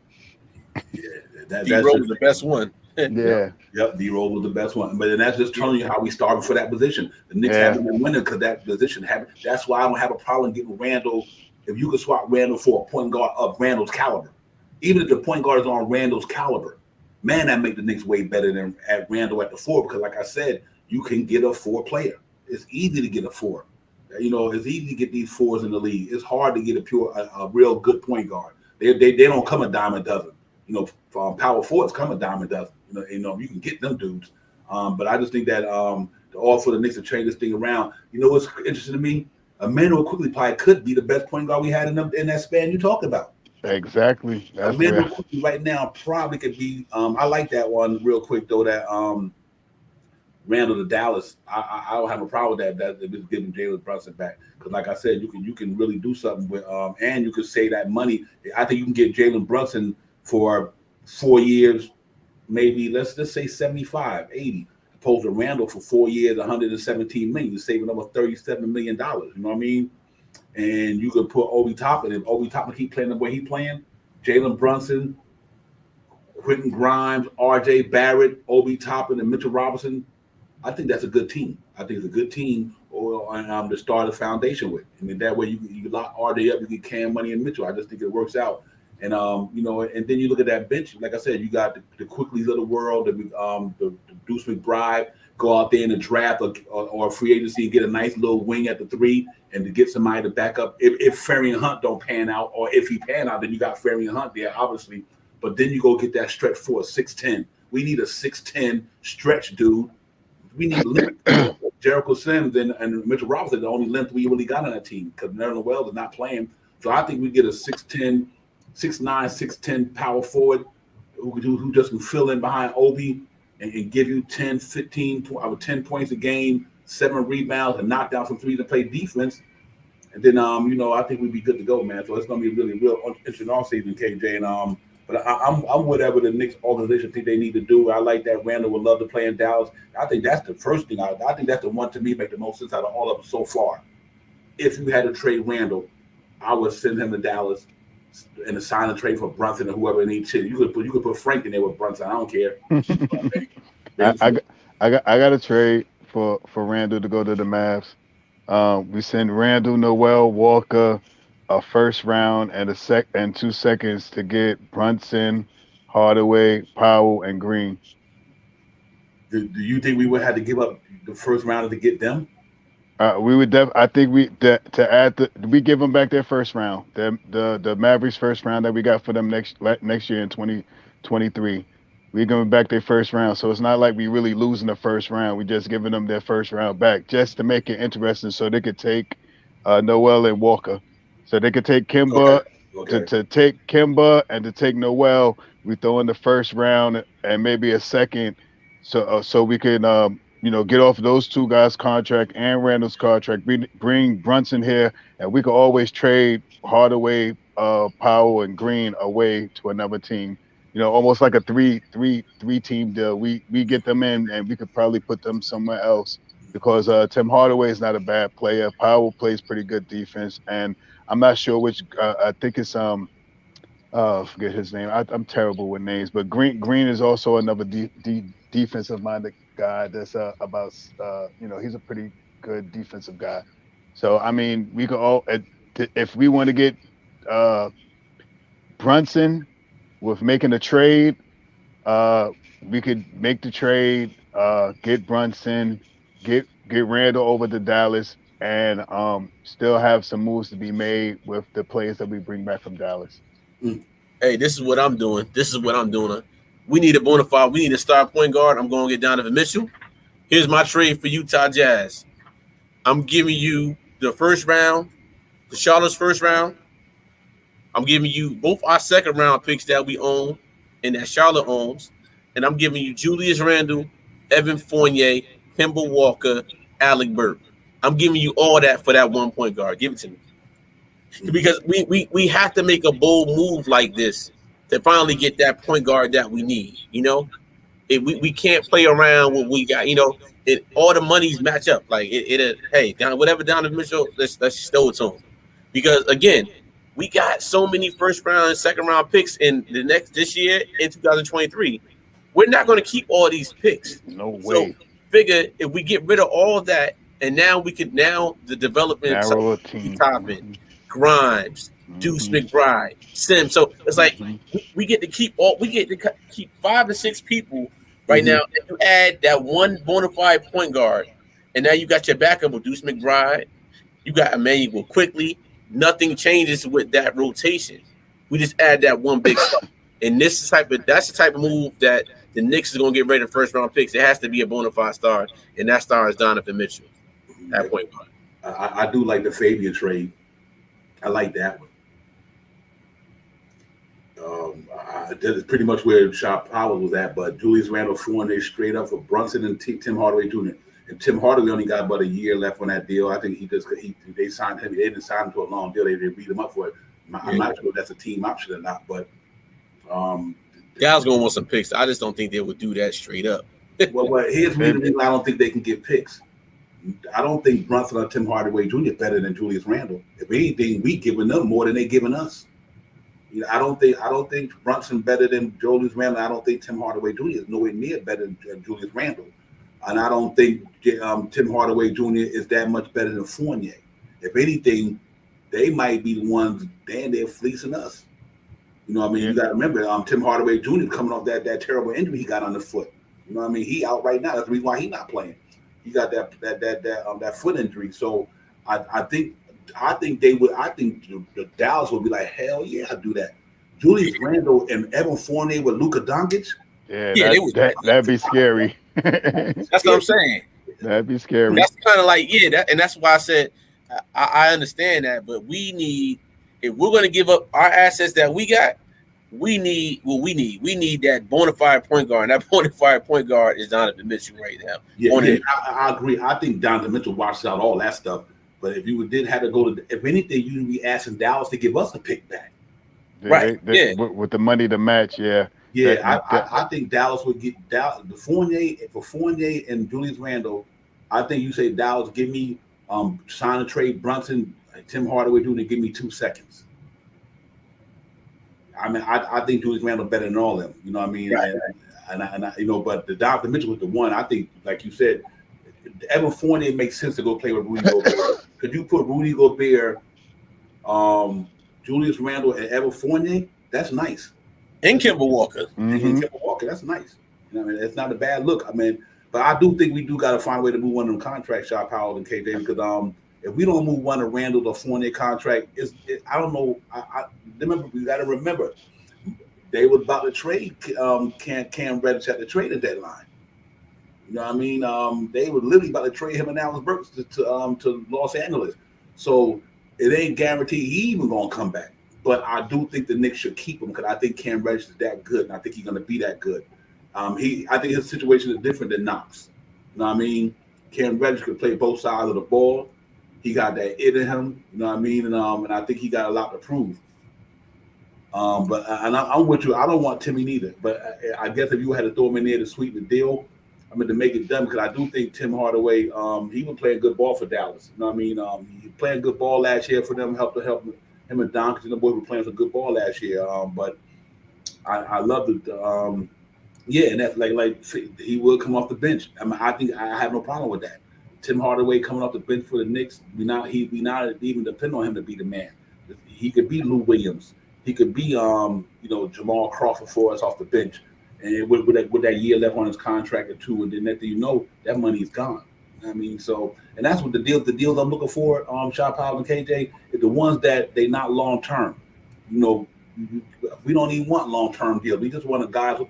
Yeah, D Rose was the best one. Yeah. Yep, D Rose was the best one. But then that's just telling you how we started for that position. The Knicks haven't been winning because that position haven't. That's why I don't have a problem getting Randall. If you could swap Randall for a point guard of Randall's caliber, even if the point guard is on Randall's caliber, man, that make the Knicks way better than at Randall at the 4. Because like I said, you can get a 4 player. It's easy to get a 4. It's easy to get these 4s in the league. It's hard to get a real good point guard. They don't come a dime a dozen. From power forwards come a dime a dozen. You can get them dudes. But I just think that all for the Knicks to change this thing around. What's interesting to me? Emmanuel Quickly probably could be the best point guard we had in that span you talked about. Exactly. Emmanuel Quickly right now probably could be. I like that one real quick though. That Randall to Dallas. I don't have a problem with that. That is giving Jalen Brunson back because, like I said, you can really do something with and you could save that money. I think you can get Jalen Brunson for 4 years. Maybe let's just say 75, 80. I opposed to Randall for 4 years, $117 million. You're saving over $37 million. You know what I mean? And you could put Obi Toppin. If Obi Toppin keep playing the way he playing, Jalen Brunson, Quentin Grimes, R.J. Barrett, Obi Toppin, and Mitchell Robinson, I think that's a good team. I think it's a good team to start a foundation with. I mean, that way you lock RJ up, you get Cam, Money, and Mitchell. I just think it works out. And and then you look at that bench. Like I said, you got the Quickleys of the world, the Deuce McBride, go out there in the draft or free agency and get a nice little wing at the 3 and to get somebody to back up. If Ferry and Hunt don't pan out, or if he pan out, then you got Ferry and Hunt there, obviously. But then you go get that stretch 4, 6'10". We need a 6'10" stretch dude. We need length. Jericho Sims and Mitchell Robinson, the only length we really got on that team because Nerlens Wells is not playing. So I think we get a 6'10", 6'9", 6'10" power forward who just can fill in behind Obi and give you 10 points a game, 7 rebounds, and knock down some threes and play defense. And then, I think we'd be good to go, man. So it's going to be a real interesting offseason, KJ. And but I'm whatever the Knicks organization think they need to do. I like that Randall would love to play in Dallas. I think that's the first thing. I think that's the one to me make the most sense out of all of them so far. If you had to trade Randall, I would send him to Dallas and assign a trade for Brunson or whoever needs to. You could put Frank in there with Brunson. I don't care. I got a trade for Randall to go to the Mavs. We send Randall, Noel, Walker, a first round and 2 seconds to get Brunson, Hardaway, Powell, and Green. Do you think we would have to give up the first round to get them? We would. I think we give them back their first round. The Mavericks first round that we got for them next year in 2023. We give them back their first round. So it's not like we really losing the first round. We just giving them their first round back just to make it interesting, so they could take Noel and Walker. So they could take Kimba. Okay. To take Kimba and to take Noel. We throw in the first round and maybe a second, so we can get off those 2 guys' contract and Randall's contract. Bring Brunson here, and we could always trade Hardaway, Powell, and Green away to another team. Almost like a three team deal. We get them in, and we could probably put them somewhere else because Tim Hardaway is not a bad player. Powell plays pretty good defense, and I'm not sure which. I think it's forget his name. I'm terrible with names, but Green is also another defensive minded guy. That's he's a pretty good defensive guy. So I mean, we could all if we want to get Brunson with making a trade, we could make the trade, get Brunson, get Randall over to Dallas, and still have some moves to be made with the players that we bring back from Dallas. Hey, this is what I'm doing. We need a bona fide. We need a star point guard. I'm going to get Donovan Mitchell. Here's my trade for Utah Jazz. I'm giving you the first round, the Charlotte's first round. I'm giving you both our second round picks that we own and that Charlotte owns. And I'm giving you Julius Randle, Evan Fournier, Kemba Walker, Alec Burke. I'm giving you all that for that 1 point guard. Give it to me. Because we have to make a bold move like this to finally get that point guard that we need. We can't play around what we got. All the monies match up. Like whatever Donovan Mitchell, let's stow it to him. Because again, we got so many first round and second round picks in this year in 2023. We're not going to keep all these picks. No way. So figure if we get rid of all that, and now the development narrow team. Toppin, Grimes, Deuce McBride, Sims. So it's like we get to keep 5 to 6 people right now. And you add that one bona fide point guard, and now you got your backup with Deuce McBride. You got Emmanuel Quickly. Nothing changes with that rotation. We just add that one big stuff. And that's the type of move that the Knicks is going to get ready to first round picks. It has to be a bona fide star, and that star is Donovan Mitchell. That point guard. I do like the Fabian trade. I like that one. That's pretty much where Shop Powell was at, but Julius Randle Fournier straight up for Brunson and Tim Hardaway Jr. And Tim Hardaway only got about a year left on that deal. I think they signed him. They didn't sign him to a long deal. They beat him up for it. I'm not sure if that's a team option or not, but guys gonna want some picks. I just don't think they would do that straight up. Well, here's the reason I don't think they can get picks. I don't think Brunson or Tim Hardaway Jr. better than Julius Randle. If anything, we giving them more than they giving us. You know, I don't think Brunson better than Julius Randle. I don't think Tim Hardaway Jr. is nowhere near better than Julius Randle, and I don't think Tim Hardaway Jr. is that much better than Fournier. If anything, they might be the ones they're fleecing us. You know what I mean? You got to remember, Tim Hardaway Jr. coming off that terrible injury he got on the foot. You know what I mean? He out right now. That's the reason why he's not playing. He got that foot injury. So I think they would. I think the Dallas would be like, hell yeah, I'd do that. Julius Randle and Evan Fournier with Luka Doncic. Yeah, that'd be scary. That's what I'm saying. That'd be scary. That's kind of like and that's why I said I understand that, but we need, if we're going to give up our assets that we got, we need what we need. We need that bona fide point guard. And that bona fide point guard is Donovan Mitchell right now. Yeah, I agree. I think Donovan Mitchell washes out all that stuff. But if you did have to go to, if anything, you'd be asking Dallas to give us a pick back. Right. With the money to match, yeah. Yeah, I think Dallas would get the Fournier and Julius Randle. I think you say Dallas, give me sign a trade Brunson, Tim Hardaway Jr. give me 2 seconds. I mean, I think Julius Randle better than all of them. You know what I mean? Right. And I you know, but the Donovan Mitchell was the one. I think, like you said, Evan Fournier makes sense to go play with Rudy Gobert. Could you put Rudy Gobert, Julius Randle, and Evan Fournier? That's nice. And Kemba Walker. And Kemba Walker, that's nice. You know what I mean? It's not a bad look. I mean, but I do think we do got to find a way to move one of them contracts, Shot Powell and KJ, because if we don't move one of Randall or Fournier contract, I don't know. I remember, we got to remember they were about to trade Cam Reddish at the trading deadline. You know what I mean? They were literally about to trade him and Allen Burks to Los Angeles. So it ain't guaranteed he even gonna come back. But I do think the Knicks should keep him because I think Cam Reddish is that good, and I think he's gonna be that good. I think his situation is different than Knox. You know what I mean? Cam Reddish could play both sides of the ball. He got that it in him. You know what I mean? And I think he got a lot to prove. But I'm with you. I don't want Timmy neither. But I guess if you had to throw him in there to sweeten the deal, I mean, to make it done, because I do think Tim Hardaway, he was playing good ball for Dallas. You know what I mean? He playing good ball last year for them, help him and Doncic and the boys were playing some good ball last year. But I love it. And that's like he will come off the bench. I mean, I think I have no problem with that. Tim Hardaway coming off the bench for the Knicks, we not even depend on him to be the man. He could be Lou Williams. He could be Jamal Crawford for us off the bench. And with that year left on his contract or two, and then next thing you know, that money is gone. You know what I mean? So, and that's what the deals I'm looking for, Shot Powell and KJ, is the ones that they not long term. You know, we don't even want long term deals. We just want a guys.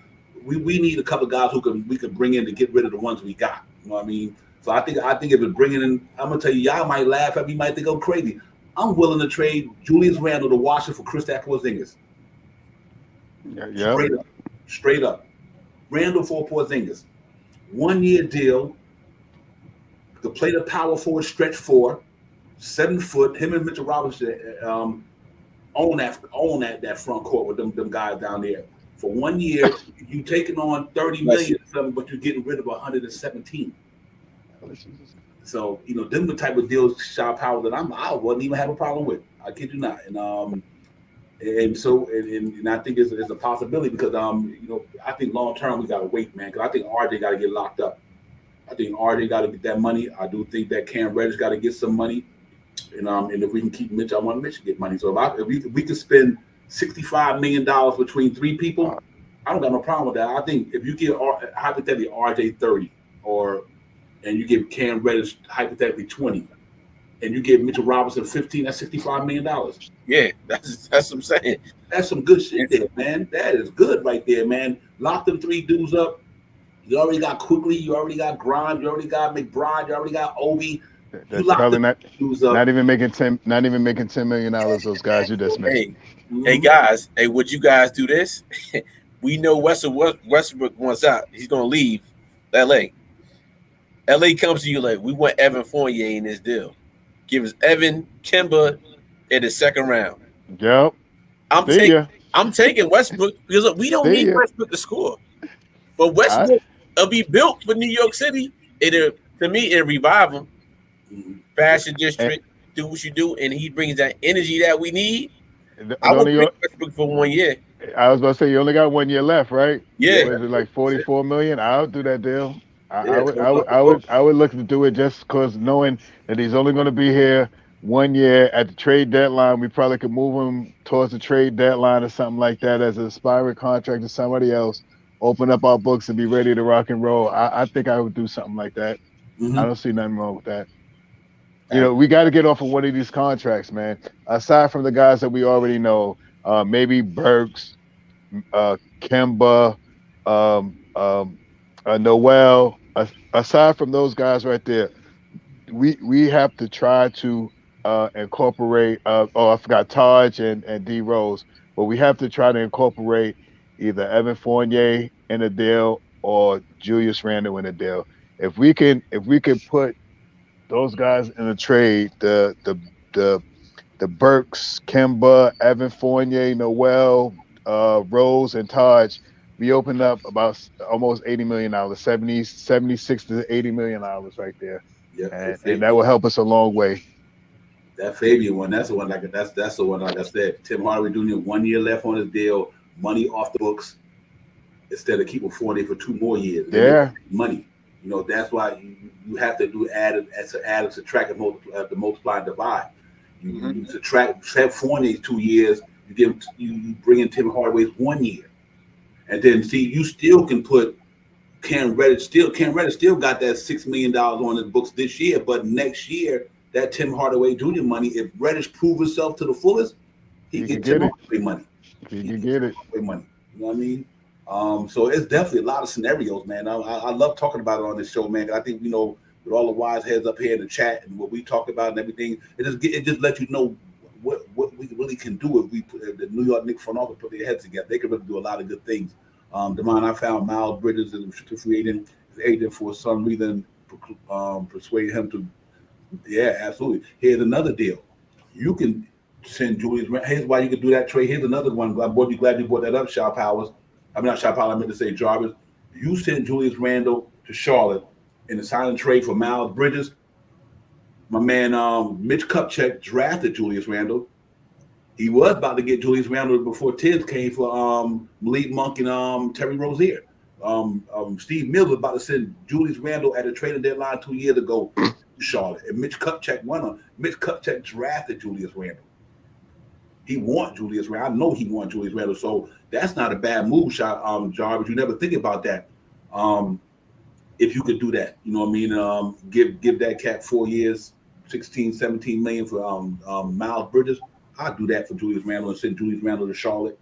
We need a couple of guys we can bring in to get rid of the ones we got. You know what I mean? So I think if it's bringing in, I'm gonna tell you, y'all might laugh at me, might think I'm crazy. I'm willing to trade Julius Randle to Washington for Kristaps Porzingis. Yeah. Straight up. Randall for Porzingis. 1 year deal. To play the power forward, stretch 4, 7 foot. Him and Mitchell Robinson own that front court with them guys down there. For 1 year, you taking on $30 million or something, but you're getting rid of 117. So, them the type of deals, Shot Powell, that I wouldn't even have a problem with. I kid you not. And I think it's a possibility because I think long term we gotta wait, man. Because I think RJ got to get locked up. I think RJ got to get that money. I do think that Cam Reddish got to get some money. And if we can keep Mitch, I want Mitch to get money. So if we could spend $65 million between 3 people, I don't got no problem with that. I think if you give hypothetically RJ 30, and you give Cam Reddish hypothetically 20. And you give Mitchell Robinson 15, that's $65 million. Yeah, that's what I'm saying. That's some good shit there, man. That is good right there, man. Lock them 3 dudes up. You already got Quickly, you already got Grimes, you already got McBride, you already got Obi. That's probably not even making $10 million. Those guys you just mentioned. Hey guys, would you guys do this? We know Westbrook wants out. He's gonna leave LA. LA comes to you like, we want Evan Fournier in this deal. Give us Evan Kemba in the second round. Yep. I'm taking Westbrook because we don't need Westbrook to score. But it'll be built for New York City. It'll revive them. Fashion district, do what you do, and he brings that energy that we need. I will bring Westbrook for 1 year. I was about to say you only got 1 year left, right? Yeah. Was it like 44 million? I'll do that deal. I would look to do it just because knowing that he's only going to be here 1 year at the trade deadline. We probably could move him towards the trade deadline or something like that as an aspiring contract to somebody else. Open up our books and be ready to rock and roll. I think I would do something like that. I don't see nothing wrong with that. You know, we got to get off of one of these contracts, man. Aside from the guys that we already know, maybe Burks, Kemba, Noel. Aside from those guys right there, we have to try to incorporate. I forgot Taj and D Rose, but we have to try to incorporate either Evan Fournier in a deal or Julius Randle in a deal. If we can put those guys in a trade, the Burks, Kemba, Evan Fournier, Noel, Rose, and Taj, we opened up about almost $80 million, 76 to $80 million right there. Yeah, and that will help us a long way. That Fabian one, that's the one. That's the one. Like I said, Tim Hardaway Jr. 1 year left on his deal, money off the books, instead of keeping Fournier for 2 more years. Yeah, money. You know, that's why you have to do add, subtract, and multiply, and divide. You subtract Fournier's 2 years, you bring in Tim Hardaway's 1 year, and then see you still can put Cam Reddish. Cam Reddish still got that $6 million on his books this year, but next year that Tim Hardaway Jr. money, if Reddish proves himself to the fullest, he can get money. He can get it. Money. You know what I mean? So it's definitely a lot of scenarios, man. I love talking about it on this show, man. I think, you know, with all the wise heads up here in the chat and what we talk about and everything, it just lets you know what we really can do if we put the New York Knicks front office put their heads together. They can really do a lot of good things. Damon, I found Miles Bridges and free agent for some reason persuade him to. Yeah, absolutely. Here's another deal. You can send Julius. Here's why you can do that trade. Here's another one. Boy, be glad you brought that up, Shaw Powers. I mean, not Shaw Powers. I meant to say Jarvis. You send Julius Randle to Charlotte in a signing trade for Miles Bridges. My man, Mitch Kupchak drafted Julius Randle. He was about to get Julius Randle before Tibbs came for Malik Monk and Terry Rozier. Steve Mills was about to send Julius Randle at a trading deadline 2 years ago to Charlotte, and Mitch Kupchak won him. Mitch Kupchak drafted Julius Randle. He want Julius Randle. I know he want Julius Randle, so that's not a bad move, Jarvis. You never think about that. If you could do that, you know what I mean? Give that cat 4 years, 16, 17 million for Miles Bridges. I'd do that for Julius Randle and send Julius Randle to Charlotte.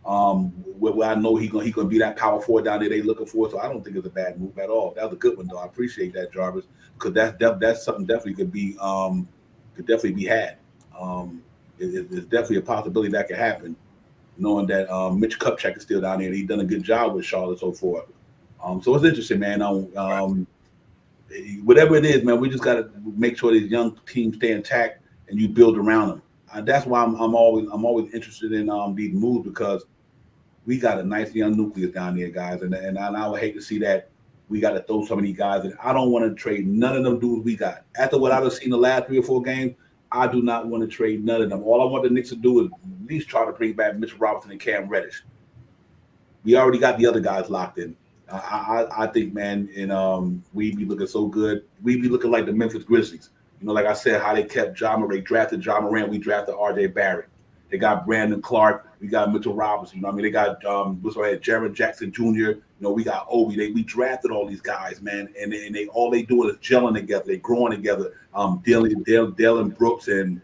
Where I know he's gonna be that power forward down there they looking for. So I don't think it's a bad move at all. That was a good one though. I appreciate that, Jarvis, because that's something definitely could definitely be had. It's definitely a possibility that could happen, knowing that Mitch Kupchak is still down there and he's done a good job with Charlotte so forth. So it's interesting, man. Whatever it is, man, we just got to make sure these young teams stay intact and you build around them. That's why I'm always interested in these moves, because we got a nice young nucleus down there, guys, and I would hate to see that we got to throw some of these guys in. I don't want to trade none of them dudes we got. After what I've seen the last 3 or 4 games, I do not want to trade none of them. All I want the Knicks to do is at least try to bring back Mitchell Robinson and Cam Reddish. We already got the other guys locked in. I think, man, and we be looking so good. We be looking like the Memphis Grizzlies. You know, like I said, how they kept John Morant, drafted John Morant, we drafted R.J. Barrett. They got Brandon Clark, we got Mitchell Robinson. You know what I mean? They got Jaren Jackson Jr. You know, we got Obi. We drafted all these guys, man, and they all they do is gelling together. They growing together. Dillon Brooks and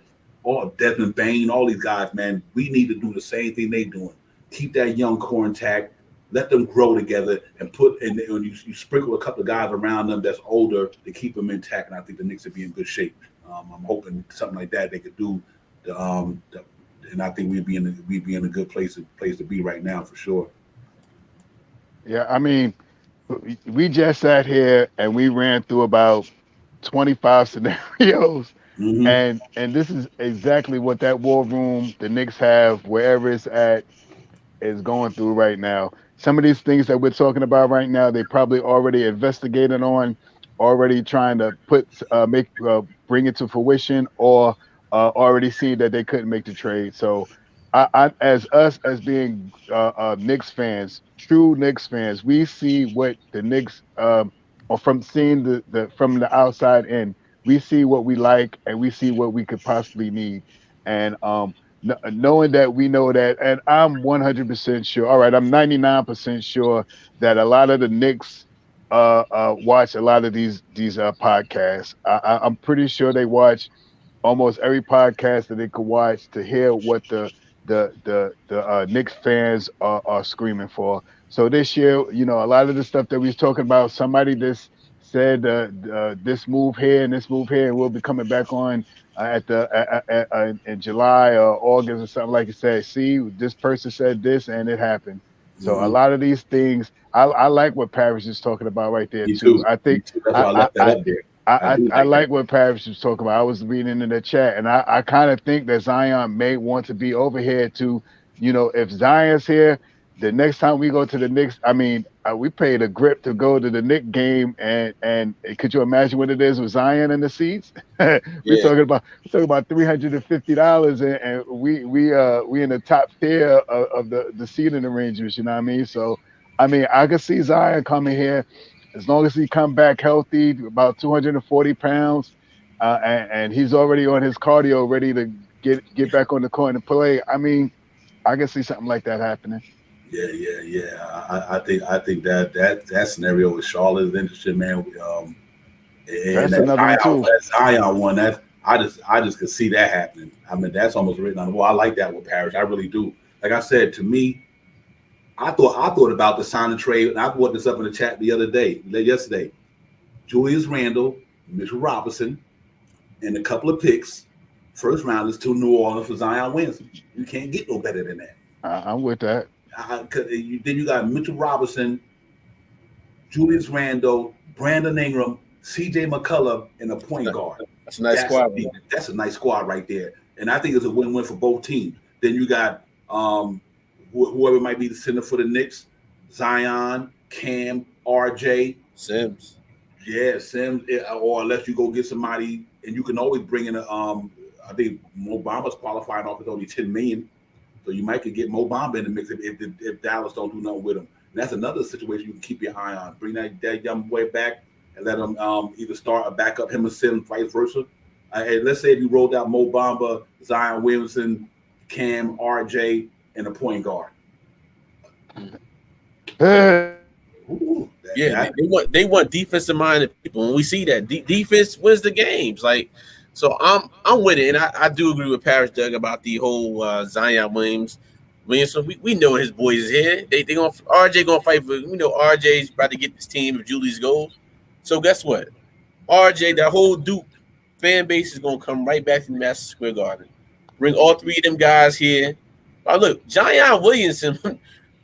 Desmond Bain, all these guys, man. We need to do the same thing they doing. Keep that young core intact. Let them grow together and you sprinkle a couple of guys around them that's older to keep them intact. And I think the Knicks will be in good shape. I'm hoping something like that they could do. And I think we'd be in a good place to be right now for sure. Yeah, I mean, we just sat here and we ran through about 25 scenarios, and this is exactly what that war room the Knicks have wherever it's at is going through right now. some of these things that we're talking about right now, they probably already investigated on, already trying to bring it to fruition, or already see that they couldn't make the trade. So, as being Knicks fans, true Knicks fans, we see what the Knicks, or from seeing the from the outside in, we see what we like and we see what we could possibly need, and knowing that we know that, and I'm 100% sure. All right, I'm 99% sure that a lot of the Knicks watch a lot of these podcasts. I'm pretty sure they watch almost every podcast that they could watch to hear what the Knicks fans are screaming for. So this year, a lot of the stuff that we was talking about, somebody just said this move here and this move here, and we'll be coming back on in July or August or something, like you said. See, this person said this and it happened. So a lot of these things, I like what Parrish is talking about right there too. I think that's why I left that up there. I like what Parrish was talking about. I was reading in the chat, and I kind of think that Zion may want to be over here to, if Zion's here, the next time we go to the Knicks, I mean, we paid a grip to go to the Knicks game, and could you imagine what it is with Zion in the seats? We're talking about $350, and we in the top tier of the seating arrangements. You know what I mean? So, I mean, I could see Zion coming here. As long as he come back healthy, about 240 pounds, and he's already on his cardio, ready to get back on the court and play. I mean, I can see something like that happening. Yeah. I think that scenario with Charlotte is interesting, man. And that's another one too. That Zion one, I just could see that happening. I mean, that's almost written on the wall. I like that with Parrish. I really do. Like I said, to me, I thought about the sign and trade, and I brought this up in the chat yesterday. Julius Randall, Mitchell Robinson, and a couple of picks, first rounders to New Orleans for Zion Williamson. You can't get no better than that. I'm with that. Then you got Mitchell Robinson, Julius Randall, Brandon Ingram, C.J. McCullough, and a point guard. That's a nice squad. That's a nice squad right there, and I think it's a win-win for both teams. Then you got whoever might be the center for the Knicks, Zion, Cam, RJ, Sims. Yeah, Sims, or unless you go get somebody, and you can always bring in I think Mo Bamba's qualifying off with only $10 million, so you might could get Mo Bamba in the mix if Dallas don't do nothing with him. And that's another situation you can keep your eye on. Bring that young boy back and let him either start or back up him or Sims, vice versa. And let's say if you rolled out Mo Bamba, Zion Williamson, Cam, RJ, and a point guard. Ooh, they want defensive minded people. When we see that defense wins the games, so I'm with it, and I do agree with Parrish Doug about the whole Zion Williamson. We know his boys is here. They gonna RJ gonna fight for. We know RJ's about to get this team if Julius goes. So guess what? RJ, that whole Duke fan base is gonna come right back to the Madison Square Garden. Bring all three of them guys here. Oh, look, Zion Williamson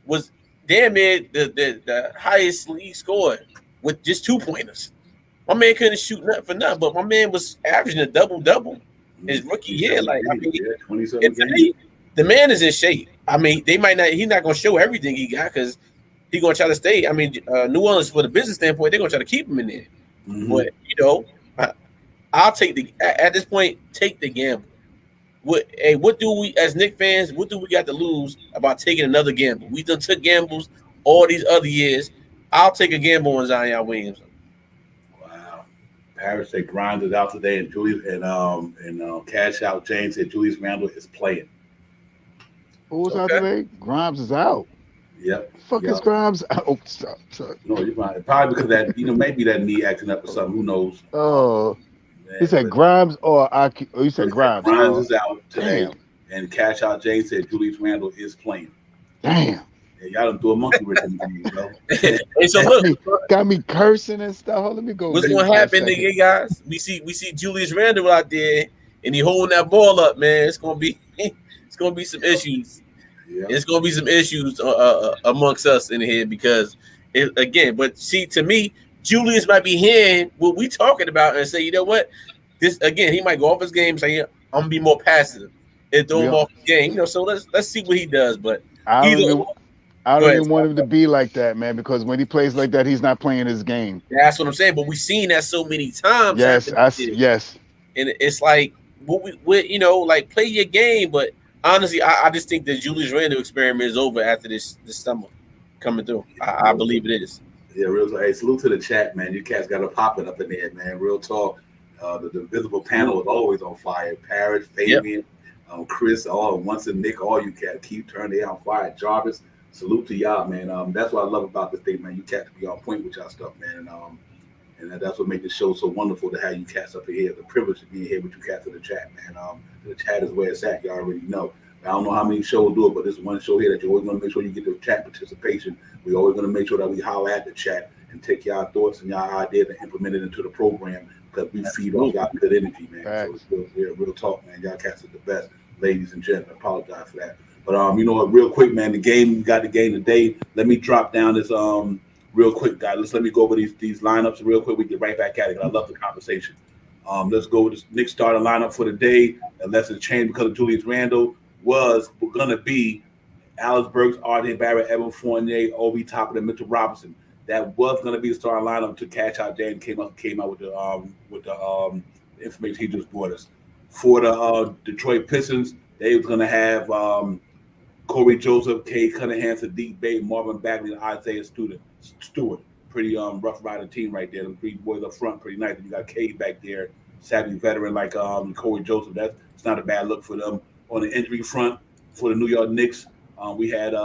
was damn near the highest league scorer with just 2-pointers. My man couldn't shoot nothing for nothing, but my man was averaging a double-double his rookie year. The man is in shape. I mean, he's not going to show everything he got because he's going to try to stay. I mean, New Orleans, for the business standpoint, they're going to try to keep him in there. Mm-hmm. But, I'll at this point, take the gamble. What do we, as Knicks fans, what do we got to lose about taking another gamble? We done took gambles all these other years. I'll take a gamble on Zion Williamson. Wow. Parrish said Grimes is out today, and Julius and Cash Out James said Julius Randle is playing. Who's out today? Grimes is out. Yep. Fuck is Grimes out? Oh, stop. No, you're fine. Probably because that maybe that knee acting up or something. Who knows? Oh. He said Grimes or you said Grimes. Grimes is out today. Damn. And Cash Out James said Julius Randle is playing. Damn. Yeah, y'all done threw a monkey wrench in me, bro. Hey, so look, got me cursing and stuff. Let me go. What's gonna happen, nigga, guys? We see Julius Randle out there and he holding that ball up, man. It's gonna be some issues. Yeah. It's gonna be some issues amongst us in here because but see, to me, Julius might be hearing what we talking about and say, you know what? This again, he might go off his game, say, I'm gonna be more passive and throw him off the game. So let's see what he does. But I Go don't ahead. even want him to be like that, man, because when he plays like that, he's not playing his game. That's what I'm saying. But we've seen that so many times. Yes, yes. And it's like, you know, like play your game. But honestly, I just think the Julius Randle experiment is over after this summer coming through. I believe it is. Yeah, real talk. Hey, salute to the chat, man. You cats got to pop it up in there, man. Real talk. The visible panel is always on fire. Parrot, Fabian, Chris, all once and Nick, all you cats keep turning they on fire. Jarvis, salute to y'all, man. That's what I love about this thing, man. You cats be on point with y'all stuff, man. And that's what makes the show so wonderful to have you cats up here. The privilege to be here with you cats in the chat, man. The chat is where it's at. Y'all already know. I don't know how many shows do it, but there's one show here that you're always going to make sure you get the chat participation. We're always going to make sure that we holler at the chat and take y'all thoughts and y'all ideas and implement it into the program because we feed off y'all good energy, man. Right. So it's real talk, man. Y'all cats are the best, ladies and gentlemen. I apologize for that. But you know what, real quick, man, we got the game today. Let me drop down this real quick, guys. Let me go over these lineups real quick. We get right back at it. I love the conversation. Let's go with this Knicks starting lineup for the day, unless it's changed because of Julius Randle. Was going to be Alex Burks, R.J. Barrett, Evan Fournier, Obi Toppin, and Mitchell Robinson. That was going to be the starting lineup to catch out Dan came out with the information he just brought us. For the Detroit Pistons, they was going to have Corey Joseph, Kay Cunningham, Sadiq Bey, Marvin Bagley, and Isaiah Stewart. Pretty rough riding team right there. The three boys up front, pretty nice. You got Kay back there, savvy veteran like Corey Joseph. It's not a bad look for them. On the injury front for the New York Knicks, we had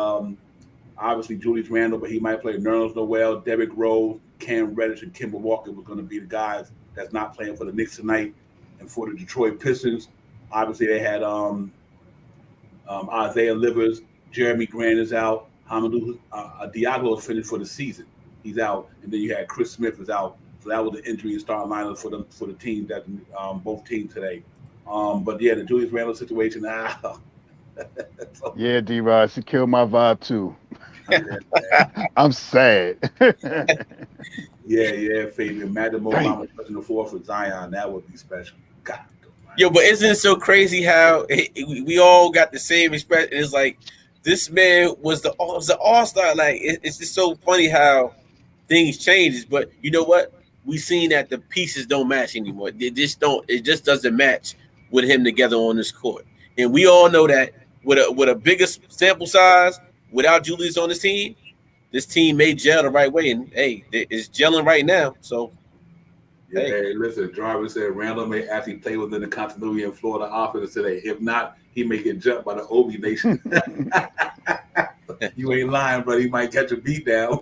obviously Julius Randle, but he might play Nerlens Noel, Derrick Rose, Cam Reddish, and Kemba Walker was going to be the guys that's not playing for the Knicks tonight. And for the Detroit Pistons, obviously they had Isaiah Livers, Jeremy Grant is out, Hamidou Diallo is finished for the season. He's out, and then you had Chris Smith is out. So that was the injury and starting lineup for the team that both teams today. But yeah, the Julius Randle situation. Yeah, D-Rod, she killed my vibe too. I'm sad. yeah, Fabian. Imagine Mama touching the floor for Zion. That would be special. God. Yo, but isn't it so crazy how we all got the same expression? It's like this man was the all-star. Like it's just so funny how things changes. But you know what? We seen that the pieces don't match anymore. It just doesn't match with him together on this court. And we all know that with a bigger sample size, without Julius on this team may gel the right way. And hey, it's gelling right now. So yeah, hey, listen, Jarvis said Randall may actually play within the continuity in Florida offense today. If not, he may get jumped by the Obi Nation. You ain't lying, but he might catch a beat down.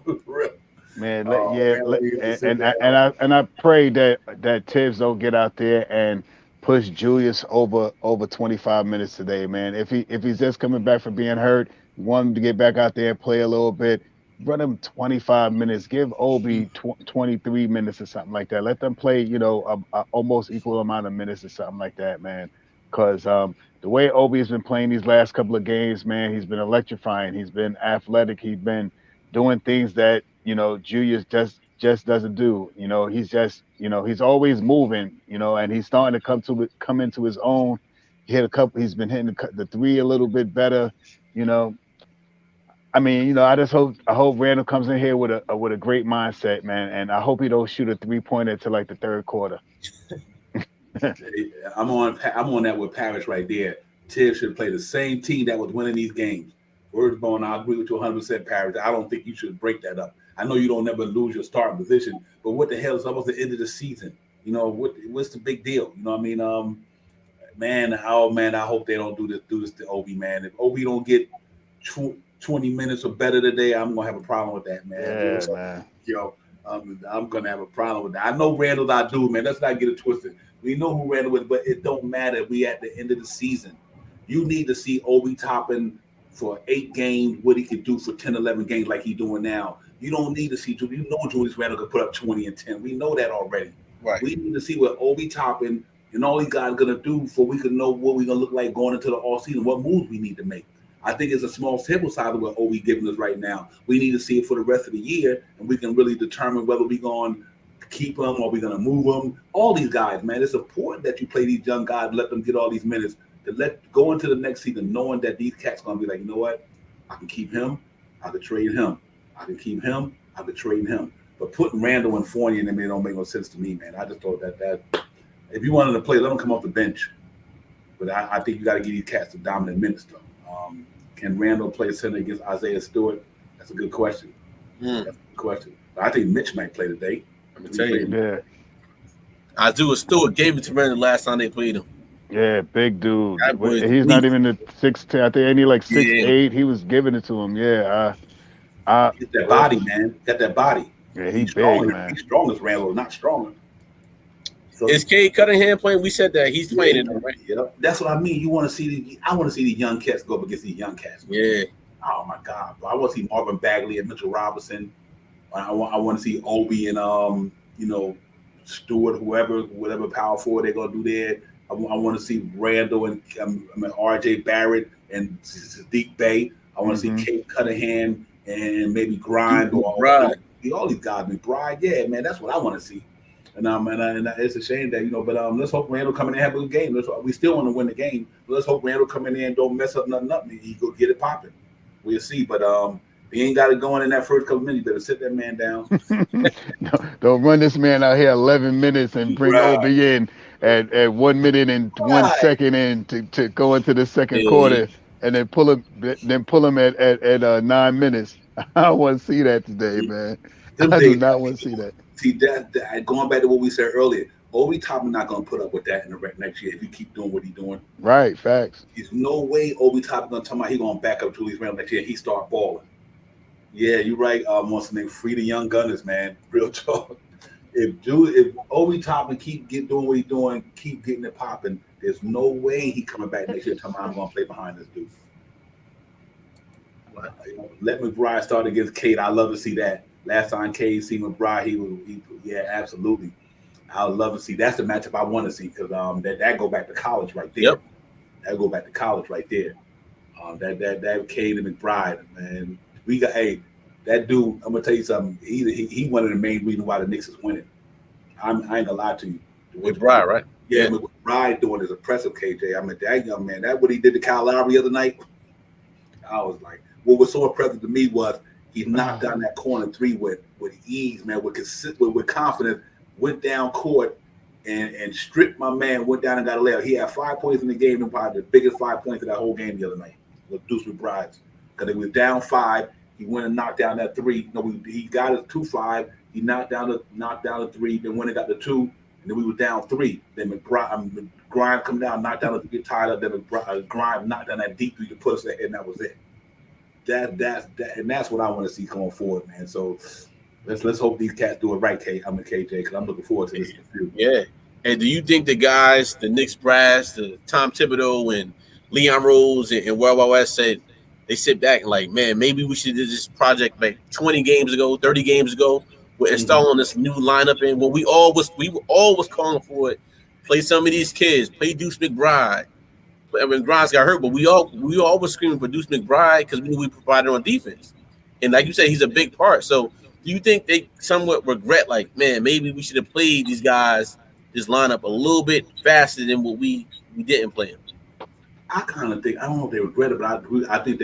Man, and I pray that Tibbs don't get out there and push Julius over 25 minutes today, man. If he's just coming back from being hurt, want him to get back out there and play a little bit. Run him 25 minutes. Give Obi 23 minutes or something like that. Let them play, a almost equal amount of minutes or something like that, man. Because the way Obi has been playing these last couple of games, man, he's been electrifying. He's been athletic. He's been doing things that Julius just doesn't do. He's just he's always moving. And he's starting to come into his own. He's been hitting the three a little bit better. I mean, I hope Randall comes in here with a great mindset, man, and I hope he don't shoot a 3-pointer to like the third quarter. I'm on that with Parrish right there. Tibbs should play the same team that was winning these games. Words bone, I agree with you 100%, Parrish. I don't think you should break that up. I know you don't never lose your starting position, but what the hell is almost the end of the season? What's the big deal? You know what I mean? Man, I hope they don't do this to Obi, man. If Obi don't get 20 minutes or better today, I'm gonna have a problem with that, man. Yeah, man. I'm gonna have a problem with that. I know Randall, I do, man. Let's not get it twisted. We know who Randall is, but it don't matter. We at the end of the season. You need to see Obi Toppin for 8 games, what he could do for 10, 11 games like he's doing now. You don't need to see Julius Randle could put up 20 and 10. We know that already. Right. We need to see what Obi Toppin and all these guys are gonna do so we can know what we're gonna look like going into the all season, what moves we need to make. I think it's a small sample size of what Obi giving us right now. We need to see it for the rest of the year, and we can really determine whether we're going to keep them or we're going to move them. All these guys, man, it's important that you play these young guys, let them get all these minutes, to go into the next season knowing that these cats going to be like, you know what, I can keep him, I could trade him. I could keep him. I could trade him. But putting Randall and Fournier in them, it don't make no sense to me, man. I just thought that if you wanted to play, let them come off the bench. But I think you got to give these cats the dominant minutes, though. Can Randall play center against Isaiah Stewart? That's a good question. That's a good question. But I think Mitch might play today. I'm gonna tell you. Yeah. Isaiah Stewart gave it to Randall last time they played him. Yeah, big dude. That boy is He's not elite. even the 6'10". I think he like 6'8". He was giving it to him. Yeah. Get that body, man. Got that body. Yeah, he's strong, big, man. He's strong as Randall, not stronger. So, Is Cade Cunningham playing? We said that he's playing it, right? Yep. That's what I mean. You want to see I want to see the young cats go up against these young cats. Man. Yeah. Oh my God, bro. I want to see Marvin Bagley and Mitchell Robinson. I want to see Obi and Stewart, whatever power forward they're gonna do there. I want to see Randall and RJ Barrett and Sadiq Bey. I want to see Cade Cunningham and maybe Grind or all these guys. McBride, yeah, man, that's what I want to see. And it's a shame that but let's hope Randall come in and have a good game. We still want to win the game. But let's hope Randall come in there and don't mess up nothing up. He go get it popping. We'll see. But he ain't got it going in that first couple minutes. You better sit that man down. Don't run this man out here 11 minutes and bring Obi in at 1 minute and 1 second in to go into the second quarter and then pull him at 9 minutes. I don't want to see that today, man. I do not want to see that. See that going back to what we said earlier, Obi Toppin not gonna put up with that in the next year if he keep doing what he's doing. Right, facts. There's no way Obi Toppin gonna tell me he gonna back up Julius Randle next year. He start balling. Yeah, you're right. Wants to name free the young gunners, man. Real talk. If Obi Toppin keep doing what he's doing, keep getting it popping, there's no way he coming back next year and telling me I'm gonna play behind this dude. Let McBride start against Cade. I love to see that. Last time Cade see McBride, yeah, absolutely. I would love to see. That's the matchup I want to see because that go back to college right there. Yep. That go back to college right there. That Cade and McBride, man. We got that dude. I'm gonna tell you something. He one of the main reasons why the Knicks is winning. I ain't gonna lie to you. McBride, right? Yeah, McBride doing is impressive. KJ. I mean, that young man. That what he did to Kyle Lowry the other night. I was like, what was so impressive to me was he knocked down that corner three with ease, man, with confidence, went down court and stripped my man, went down and got a layup. He had 5 points in the game, and probably the biggest 5 points of that whole game the other night with Deuce McBride. Because they was down 5, he went and knocked down that 3. He got his 2-5. He knocked down the 3. Then when he got the 2, and then we were down 3. Then Grind come down, knocked down the get tied up. Then Grind knocked down that deep 3 to put us ahead, and that was it. That's what I want to see going forward, man. So let's hope these cats do it right, KJ, because I'm looking forward to this. Yeah. And do you think the guys, the Knicks brass, the Tom Thibodeau and Leon Rose and Wild Wild West said they sit back and like, man, maybe we should do this project like 20 games ago, 30 games ago. We're installing this new lineup, and when we were always calling for it. Play some of these kids, play Deuce McBride. When Grimes got hurt, but we all was screaming for Deuce McBride because we knew we provided on defense. And like you said, he's a big part. So do you think they somewhat regret, like, man, maybe we should have played these guys, this lineup a little bit faster than what we didn't play them? I kind of think, I don't know if they regret it, but I think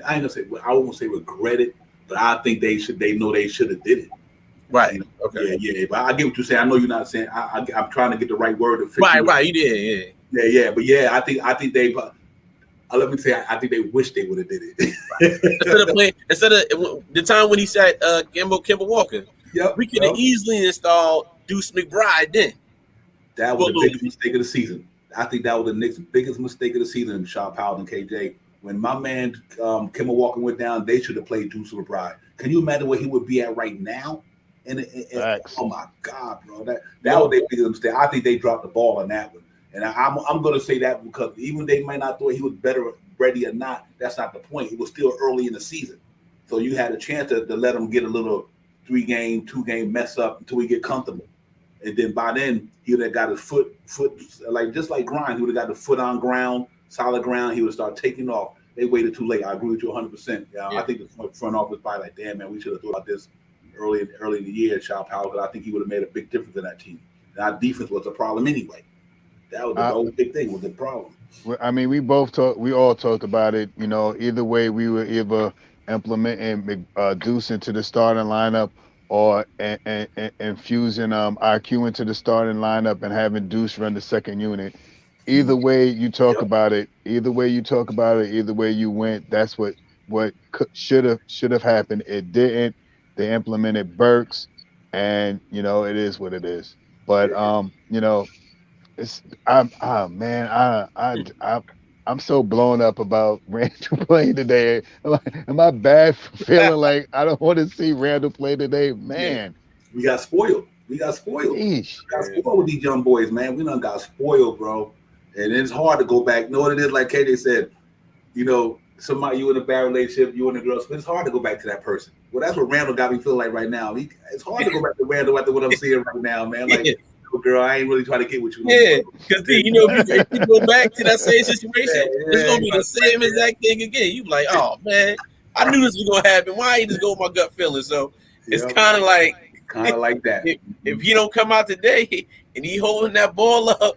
I won't say regret it, but I think they know they should have did it. Right. Okay. Yeah. But I get what you're saying. I know you're not saying, I'm trying to get the right word to fix it. Right. You did. Yeah. Yeah, but yeah, I think they. Let me say, I think they wish they would have did it. instead of the time when he said Kemba Walker. Yep, we could have easily installed Deuce McBride then. That was the biggest mistake of the season. I think that was the Knicks' biggest mistake of the season, Shaw Powell and KJ. When my man Kemba Walker went down, they should have played Deuce McBride. Can you imagine where he would be at right now? And oh my God, bro, that was their biggest mistake. I think they dropped the ball on that one. And I'm going to say that because even they might not thought he was better ready or not, that's not the point. It was still early in the season. So you had a chance to let him get a little 3-game, 2-game mess up until he get comfortable. And then by then, he would have got his foot like just like Grind. He would have got the foot on ground, solid ground. He would start taking off. They waited too late. I agree with you 100%. I think the front office probably like, damn, man, we should have thought about this early in the year, Shaw Powell, because I think he would have made a big difference in that team. And our defense was a problem anyway. That was the whole big thing, was the problem. I mean, we all talked about it. Either way, we were either implementing Deuce into the starting lineup, or and infusing IQ into the starting lineup and having Deuce run the second unit. Either way you talk about it, either way you went. That's what should have happened. It didn't. They implemented Burks, and it is what it is. But it's man, I'm so blown up about Randall playing today. Am I bad for feeling like I don't want to see Randall play today? Man, we got spoiled. We got spoiled. Eesh. We got spoiled with these young boys, man. We done got spoiled, bro. And it's hard to go back. You know what it is? Like KJ said, somebody you in a bad relationship, you in a girl, it's hard to go back to that person. Well, that's what Randall got me feeling like right now. It's hard to go back to Randall after what I'm seeing right now, man. Like, girl, I ain't really trying to get with you. Yeah, because if you go back to that same situation, it's gonna be the same exact thing again. You like, oh man, I knew this was gonna happen. Why ain't just go with my gut feeling? So it's kind of like that. If he don't come out today and he holding that ball up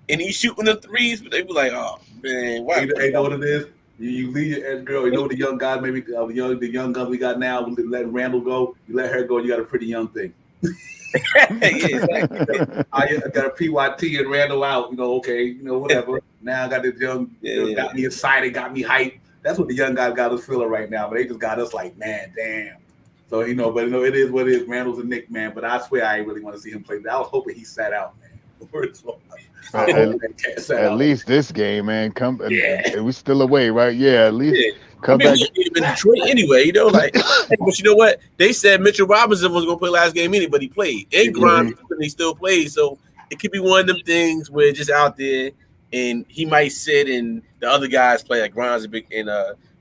and he's shooting the threes, they be like, oh man, why? You know what it is? You leave your ex girl. You know the young guys, maybe the young guns we got now. We let Randall go. You let her go. You got a pretty young thing. Exactly. I got a PYT and Randall out. Okay, whatever. Now I got this young, got me excited, got me hyped. That's what the young guys got us feeling right now. But they just got us like, man, damn. So but it is what it is. Randall's a Knick, man. But I swear I ain't really want to see him play. I was hoping he sat out, man. At least this game, man. We still away, right? Yeah, at least come back. In Detroit anyway, but you know what? They said Mitchell Robinson was gonna play last game anyway, but he played. And Grimes, he still played. So it could be one of them things where just out there and he might sit and the other guys play, like Grimes and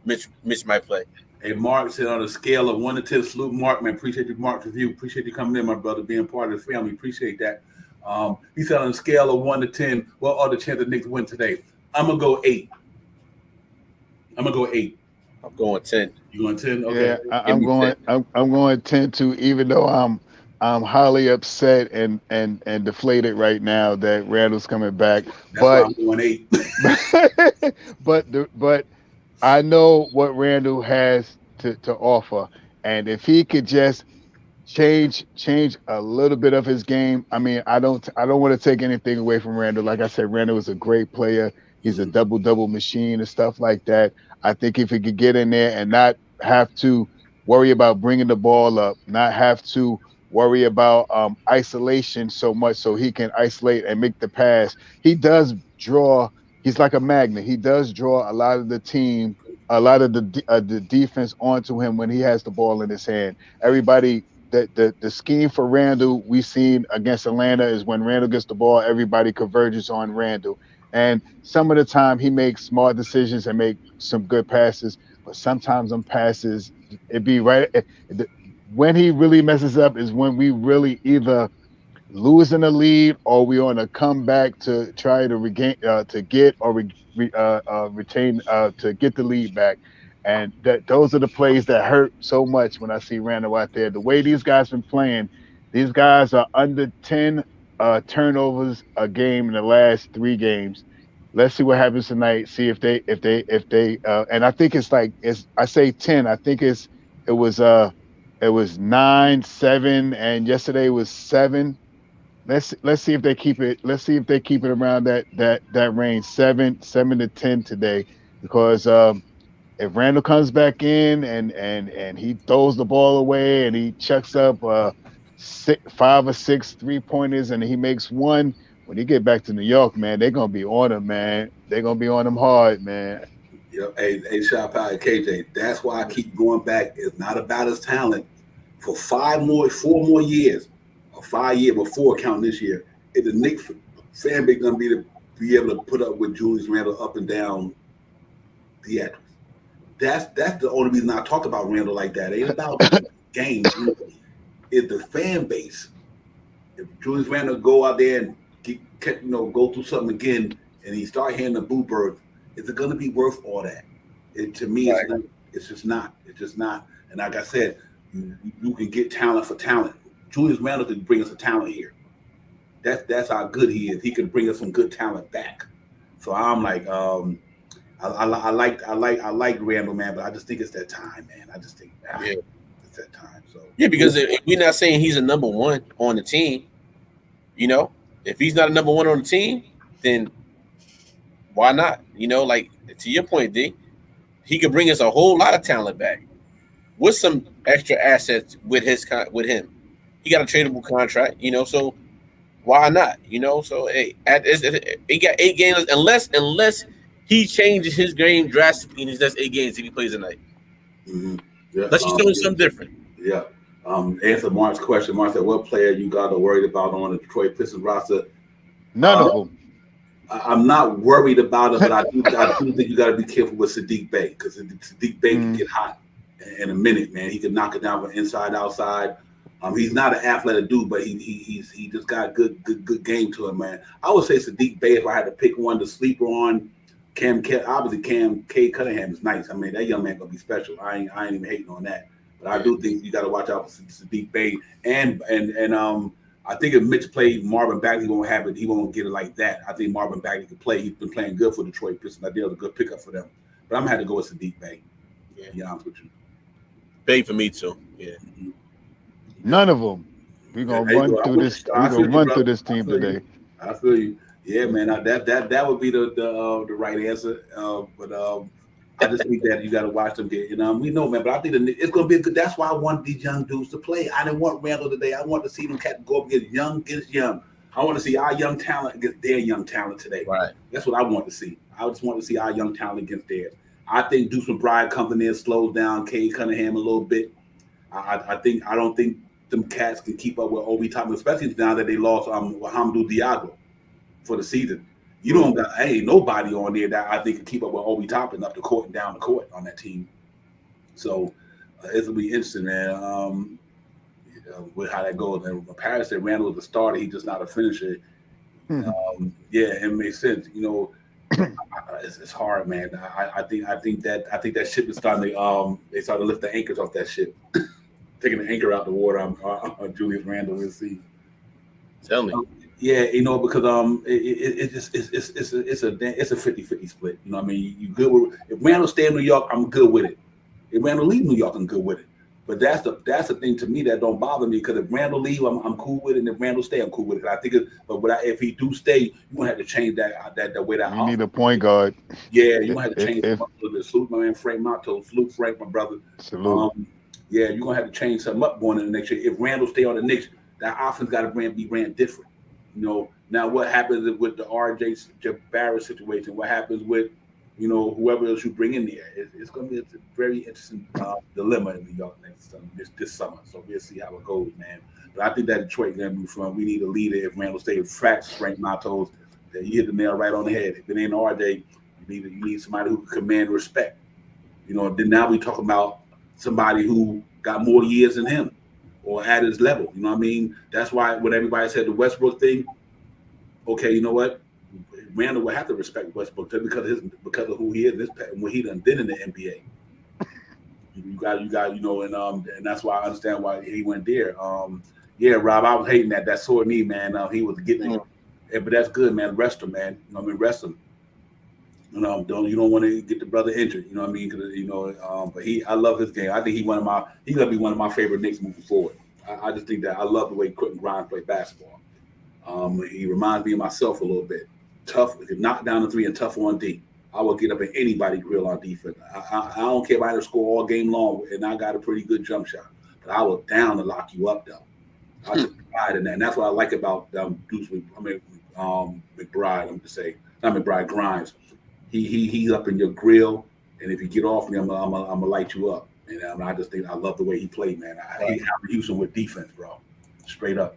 Mitch might play. Hey, Mark said on a scale of 1 to 10, salute Mark, man. Appreciate you, Mark, review. Appreciate you coming in, my brother, being part of the family. Appreciate that. He said on a scale of 1 to 10, what are the chances the Knicks win today? I'm gonna go 8. I'm going 10. You going 10? Okay. Yeah, I'm going 10 too. Even though I'm highly upset and deflated right now that Randall's coming back. That's why I'm going 8. but I know what Randall has to offer, and if he could just change a little bit of his game. I mean, I don't want to take anything away from Randall. Like I said, Randall is a great player. He's a double machine and stuff like that. I think if he could get in there and not have to worry about bringing the ball up, not have to worry about isolation so much, so he can isolate and make the pass. He does draw. He's like a magnet. He does draw a lot of the team, a lot of the defense onto him when he has the ball in his hand. Everybody. The scheme for Randall we seen against Atlanta is when Randall gets the ball, everybody converges on Randall. And some of the time he makes smart decisions and make some good passes, but sometimes them passes, it be right. When he really messes up is when we really either losing the lead or we on a comeback to try to regain, to get or retain, to get the lead back. And those are the plays that hurt so much when I see Randall out there. The way these guys been playing, these guys are under 10 turnovers a game in the last 3 games. Let's see what happens tonight. See if they and I think I say 10. I think it was 9, 7, and yesterday was 7. Let's see if they keep it. Let's see if they keep it around that range, 7 to 10 today, because if Randall comes back in and he throws the ball away and he chucks up 5 or 6 3-pointers and he makes one, when he get back to New York, man, they're gonna be on him, man. They're gonna be on him hard, man. Hey, shout out to KJ. That's why I keep going back. It's not about his talent. For 4 more years, or 5 years before counting this year, if the Knicks fan base gonna be able to put up with Julius Randle up and down theatrics. That's the only reason I talk about Randall like that. It ain't about the game. It's the fan base. If Julius Randle go out there and go through something again, and he start hearing the boo birds, is it going to be worth all that? To me, right. It's just not. It's just not. And like I said, you can get talent for talent. Julius Randle can bring us a talent here. That's how good he is. He can bring us some good talent back. So I'm like, I like Randall, man, but I just think it's that time, man. I just think it's that time. So because we're not saying he's a number one on the team. If he's not a number one on the team, then why not? Like to your point, D, he could bring us a whole lot of talent back with some extra assets with him. He got a tradable contract, so why not? So hey, he got 8 games unless he changes his game drastically in his next 8 games if he plays tonight. Mm-hmm. Yeah, unless he's doing something different. Yeah. Answer Mark's question. Mark said, "What player you got worried about on the Detroit Pistons roster?" None of them. I'm not worried about it, but I do think you got to be careful with Sadiq Bey because Sadiq Bey can get hot in a minute, man. He can knock it down from inside, outside. He's not an athletic dude, but he just got good game to him, man. I would say Sadiq Bey if I had to pick one to sleep on. Obviously Cam Cunningham is nice. I mean, that young man gonna be special. I ain't even hating on that, but I do think you got to watch out for Sadiq Bey and I think if Mitch played Marvin Bagley, he won't have it. He won't get it like that. I think Marvin Bagley can play. He's been playing good for Detroit Pistons. I think it was a good pickup for them. But I'm gonna have to go with Sadiq Bey. Yeah, to be honest with you. Bey for me too. Yeah. None of them. We're gonna run through this. We're gonna run through this team today. I feel you. Yeah, man. That would be the right answer. But I just think that you got to watch them get. We know, man. But I think it's going to be a good. That's why I want these young dudes to play. I didn't want Randall today. I want to see them go up against young. I want to see our young talent against their young talent today. Right. That's what I want to see. I just want to see our young talent against theirs. I think Deuce McBride comes in there, slows down Cade Cunningham a little bit. I don't think them cats can keep up with Obi Toppin, especially now that they lost Hamidou Diallo for the season. You don't got ain't nobody on there that I think can keep up with Obi Toppin up the court and down the court on that team. So it'll be interesting, man. With how that goes. And Paris said Randall was a starter; he's just not a finisher. Yeah, it makes sense. It's hard, man. I think that ship is starting to they started to lift the anchors off that ship, taking the anchor out the water on Julius Randle. We'll see. Tell me. Yeah, because it's a 50-50 split. You know what I mean? You good with if Randall stay in New York, I'm good with it. If Randall leave New York, I'm good with it. But that's the thing to me that don't bother me because if Randall leave, I'm cool with it, and if Randall stay, I'm cool with it. I think if he do stay, you gonna have to change that way that. You need a point guard. Yeah, you gonna have to change something up a little bit. Salute my man Frank Mato. Salute Frank, my brother. Salute. Yeah, you're gonna have to change something up going into next year. If Randall stay on the Knicks, that offense got to be ran different. Now what happens with the RJ Barrett situation? What happens with whoever else you bring in there? It's going to be a very interesting dilemma in New York this summer. So we'll see how it goes, man. But I think that Detroit going to be fun. We need a leader. If Randall stays, Frank Matos, that you hit the nail right on the head. If it ain't RJ, you need somebody who can command respect. Then now we talk about somebody who got more years than him or at his level. You know what I mean? That's why when everybody said the Westbrook thing, okay, you know what? Randall will have to respect Westbrook because of who he is and what he done did in the NBA. You got, and that's why I understand why he went there. Yeah, Rob, I was hating that sore knee, man. He was getting it, but that's good, man. Rest him, man. Rest him. You don't want to get the brother injured. You know what I mean? But I love his game. I think he's gonna be one of my favorite Knicks moving forward. I just think that I love the way Quentin Grimes play basketball. He reminds me of myself a little bit. Tough, knock down the three and tough on D. I will get up at anybody grill on defense. I don't care if I had to score all game long and I got a pretty good jump shot, but I will down to lock you up though. I just pride in that, and that's what I like about Deuce. McBride. I'm to say not McBride, Grimes. He's up in your grill, and if you get off me, I'm gonna light you up. And I just think I love the way he played, man. He Allen Houston with defense, bro, straight up.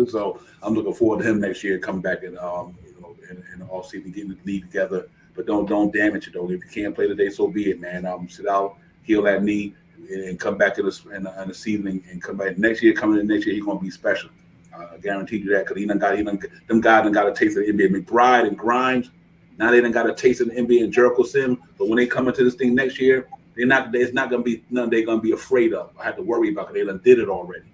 So I'm looking forward to him next year coming back in the all season, getting the league together. But don't damage it though. If you can't play today, so be it, man. Sit out, heal that knee, and come back in the season and come back next year. Coming in next year, he's gonna be special. I guarantee you that because them guys done got a taste of the NBA. McBride and Grimes. Now they done got a taste of the NBA and Jericho Sim, but when they come into this thing next year, it's not gonna be nothing they're gonna be afraid of. I have to worry about because they done did it already.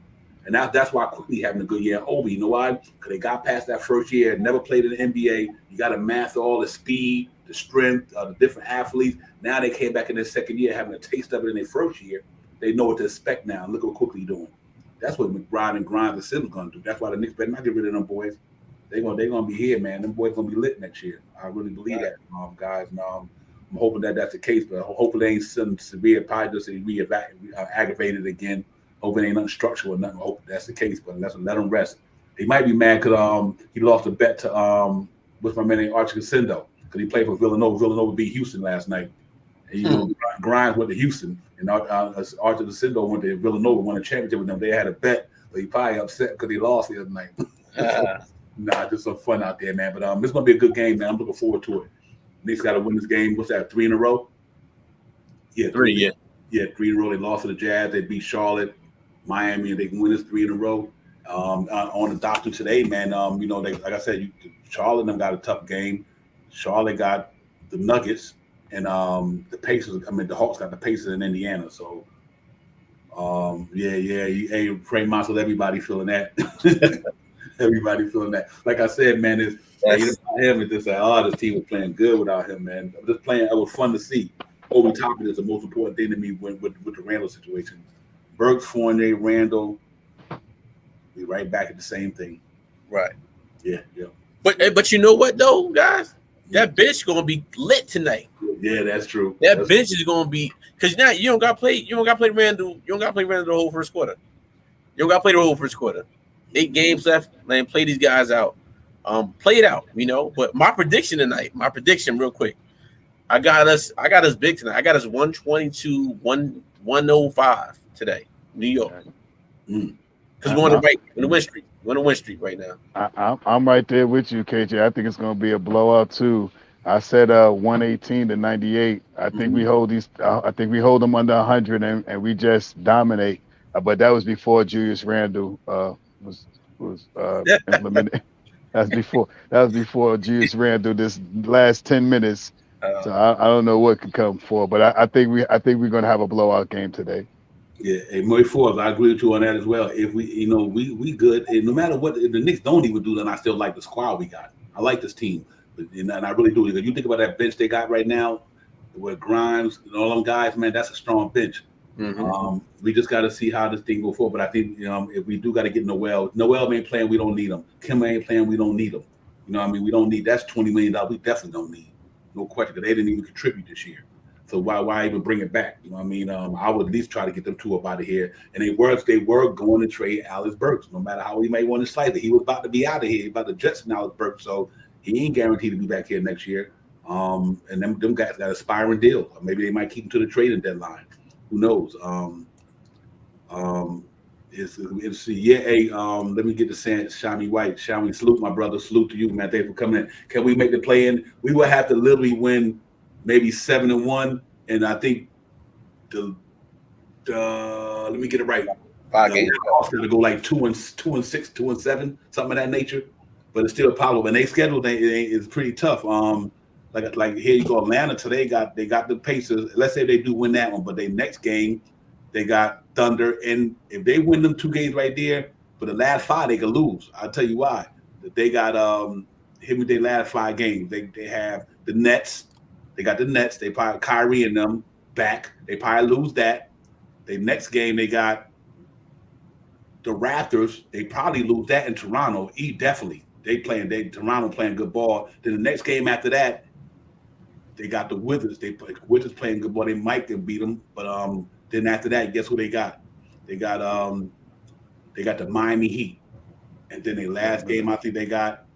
And that's why Quickly having a good year. Obi, you know why? Because they got past that first year, never played in the NBA. You got to master all the speed, the strength, the different athletes. Now they came back in their second year, having a taste of it in their first year. They know what to expect now. Look what quickly doing. That's what McBride and Grimes and Simmons gonna do. That's why the Knicks better not get rid of them boys. They're gonna be here, man. Them boys gonna be lit next year. I really believe that, guys. And, I'm hoping that that's the case, but hopefully they ain't some severe, probably just aggravated again. Hoping ain't nothing structural or nothing. I hope that's the case, but let them rest. He might be mad because he lost a bet to what's my man named Archie Casindo, because he played for Villanova. Villanova beat Houston last night. And you know, Grimes went to Houston, and Archie Casindo went to Villanova, won a championship with them. They had a bet, but he probably upset because he lost the other night. Nah, just some fun out there, man. But it's gonna be a good game, man. I'm looking forward to it. Knicks got to win this game. What's that? 3 in a row? Yeah, 3. Yeah, 3 in a row. They lost to the Jazz. They beat Charlotte, Miami, and they can win this 3 in a row. On the doctor today, man. You know, like I said, Charlotte and them got a tough game. Charlotte got the Nuggets, and the Pacers. I mean, the Hawks got the Pacers in Indiana. So, hey, Frank Monson, everybody feeling that. Everybody feeling that. Like I said, man, it's him. It's just like, this team was playing good without him, man. Just playing. It was fun to see. Over top of it is the most important thing to me with the Randall situation. Burks, Fournier, Randall. We right back at the same thing. Right. Yeah. But you know what though, guys? That bench gonna be lit tonight. Yeah, that's true. That bench is gonna be, because now you don't gotta play Randall. You don't gotta play Randall the whole first quarter. You don't gotta play the whole first quarter. 8 games left, man. Play these guys out. Play it out, you know. But my prediction tonight, real quick. I got us big tonight. I got us 122-105 today, New York. Because we're on the win streak. We're on a win streak right now. I'm right there with you, KJ. I think it's going to be a blowout too. I said 118-98. I think we hold these. I think we hold them under 100, and we just dominate. But that was before Julius Randle was implemented. That was before Julius Randle. This last 10 minutes. So I don't know what could come for, but I think we're going to have a blowout game today. Yeah, and Murray Forbes, I agree with you on that as well. If we good, and no matter what, if the Knicks don't even do, then I still like the squad we got. I like this team, and I really do. Because you think about that bench they got right now, with Grimes and all them guys, man, that's a strong bench. We just got to see how this thing go forward. But I think if we do got to get Noel ain't playing, we don't need him. Kim ain't playing, we don't need him. You know what I mean? We don't need, that's $20 million. We definitely don't need. No question, because they didn't even contribute this year. So why even bring it back? You know what I mean? I would at least try to get them two up out of here. And they were going to trade Alex Burks, no matter how he may want to slice it. He was about to be out of here. He about to jettison Alex Burks, so he ain't guaranteed to be back here next year. And them guys got aspiring deals. Or maybe they might keep him to the trading deadline. Who knows? It's interesting. Yeah, hey, let me get to saying Shami White. Shami, salute my brother. Salute to you, man. Thanks for coming in. Can we make the play in? We will have to literally win maybe 7-1, and I think the let me get it right. 5 games. Going to go like 2-6, 2-7, something of that nature. But it's still a problem. And they schedule is pretty tough. Like here you go, Atlanta today they got the Pacers. Let's say they do win that one, but their next game they got Thunder, and if they win them 2 games right there, for the last 5 they could lose. I'll tell you why. They got hit with their last 5 games. They have the Nets. They got the Nets. They probably Kyrie and them back. They probably lose that. The next game they got the Raptors. They probably lose that in Toronto. Definitely. Toronto playing good ball. Then the next game after that, they got the Wizards. Wizards playing good ball. They might can beat them, but then after that, guess who they got? They got the Miami Heat, and then their last game I think they got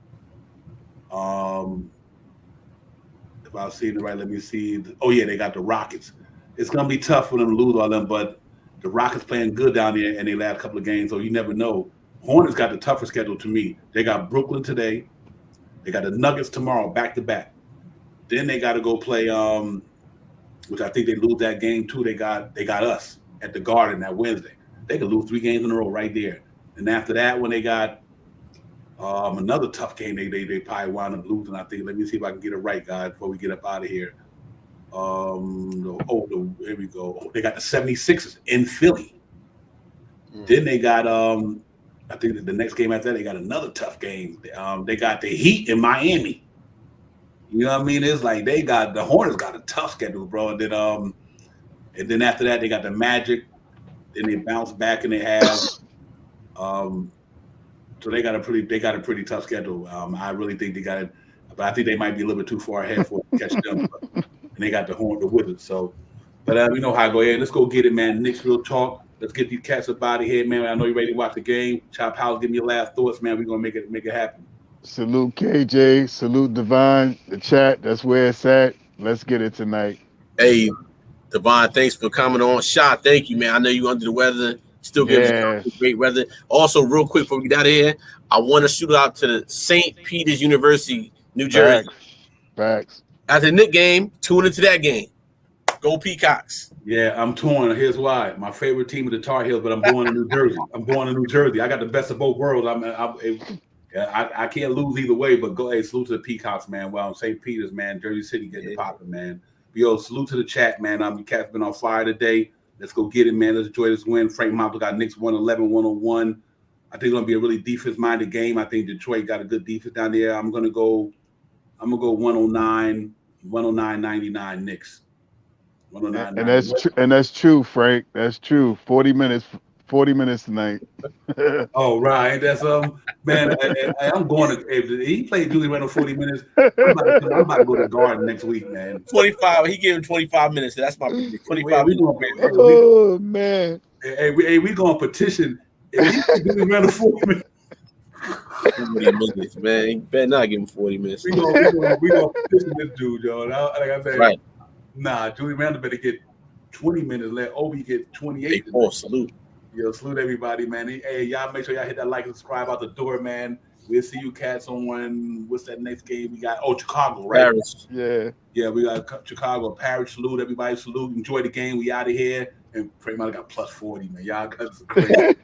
if I was seeing it right, let me see. Oh yeah, they got the Rockets. It's gonna be tough for them to lose all them, but the Rockets playing good down there in their last couple of games, so you never know. Hornets got the tougher schedule to me. They got Brooklyn today. They got the Nuggets tomorrow, back to back. Then they got to go play, which I think they lose that game too. They got us at the Garden that Wednesday. They could lose 3 games in a row right there. And after that, when they got another tough game, they probably wind up losing. I think. Let me see if I can get it right, guys, before we get up out of here. Here we go. They got the 76ers in Philly. Then they got I think the next game after that, they got another tough game. They got the Heat in Miami. You know what I mean? It's like the Hornets got a tough schedule, bro. And then after that they got the Magic. Then they bounce back and they have so they got a pretty tough schedule. I really think they got it, but I think they might be a little bit too far ahead for it to catch them. And they got the Wizards. So, but we know how I go. Let's go get it, man. Knicks real talk. Let's get these cats up out of here, man. I know you're ready to watch the game. Chop House, give me your last thoughts, man. We're gonna make it happen. Salute KJ, salute Divine, the chat. That's where it's at. Let's get it tonight. Hey, Divine, thanks for coming on. Shot, thank you, man. I know you under the weather. Still giving us great weather. Also, real quick before we get out of here, I want to shoot out to the St. Peter's University, New Jersey. Facts. At the Knicks game, tune into that game. Go Peacocks. Yeah, I'm torn. Here's why. My favorite team is the Tar Heels, but I'm born in New Jersey. I got the best of both worlds. I can't lose either way, but go. Hey, salute to the Peacocks, man. Well, St. Peter's, man. Jersey City getting it popping, man. Yo, salute to the chat, man. You cats been on fire today. Let's go get it, man. Let's enjoy this win. Frank Montel got Knicks 111-101. I think it's gonna be a really defense-minded game. I think Detroit got a good defense down there. I'm gonna go 109-99 Knicks. 109. And that's true, Frank. That's true. 40 minutes tonight. Oh, right. That's man. I'm going to. If he played Julius Randle 40 minutes, I'm about to go to the Garden next week, man. 25. He gave him 25 minutes. So that's my 25. Oh man. Hey, we gonna petition. If he played Julius Randle 40 minutes. 40 minutes, man. You better not give him 40 minutes. We gonna petition this dude, yo. Like I said, right. Nah, Julius Randle better get 20 minutes. Let Obi get 28. Hey, salute. Yo, salute everybody, man. Hey, y'all make sure y'all hit that like and subscribe out the door, man. We'll see you cats on what's that next game we got? Oh, Chicago, right? Paris. Yeah, we got Chicago, Paris. Salute everybody. Salute. Enjoy the game. We out of here. And Frank Montel got plus 40, man. Y'all got some crazy.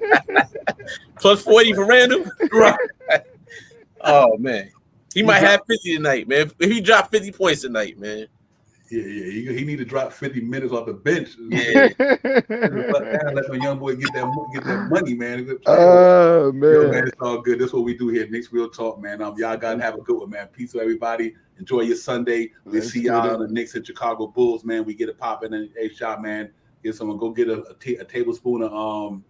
Plus 40 for Randall? Right. Oh man. He might have 50 tonight, man. If he dropped 50 points tonight, man. Yeah. He need to drop 50 minutes off the bench. Yeah. Let my young boy get that money, man. Oh man. Yo, man, it's all good. That's what we do here. Knicks Real Talk, man. Y'all gotta have a good one, man. Peace to everybody. Enjoy your Sunday. We'll see y'all on the Knicks and Chicago Bulls, man. We get it popping and a shot, man. Get someone go get a tablespoon of one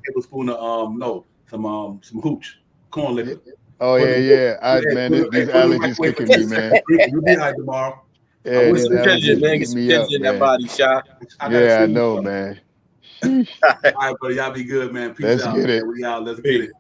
tablespoon of some hooch corn liquor. Oh yeah. Man, these allergies kicking me, man. You'll be all right tomorrow. Yeah, man. Get some ginger in that body, shot. Yeah, I know, man. All right, buddy. Y'all be good, man. Peace out. Let's get it. We out. Let's get it.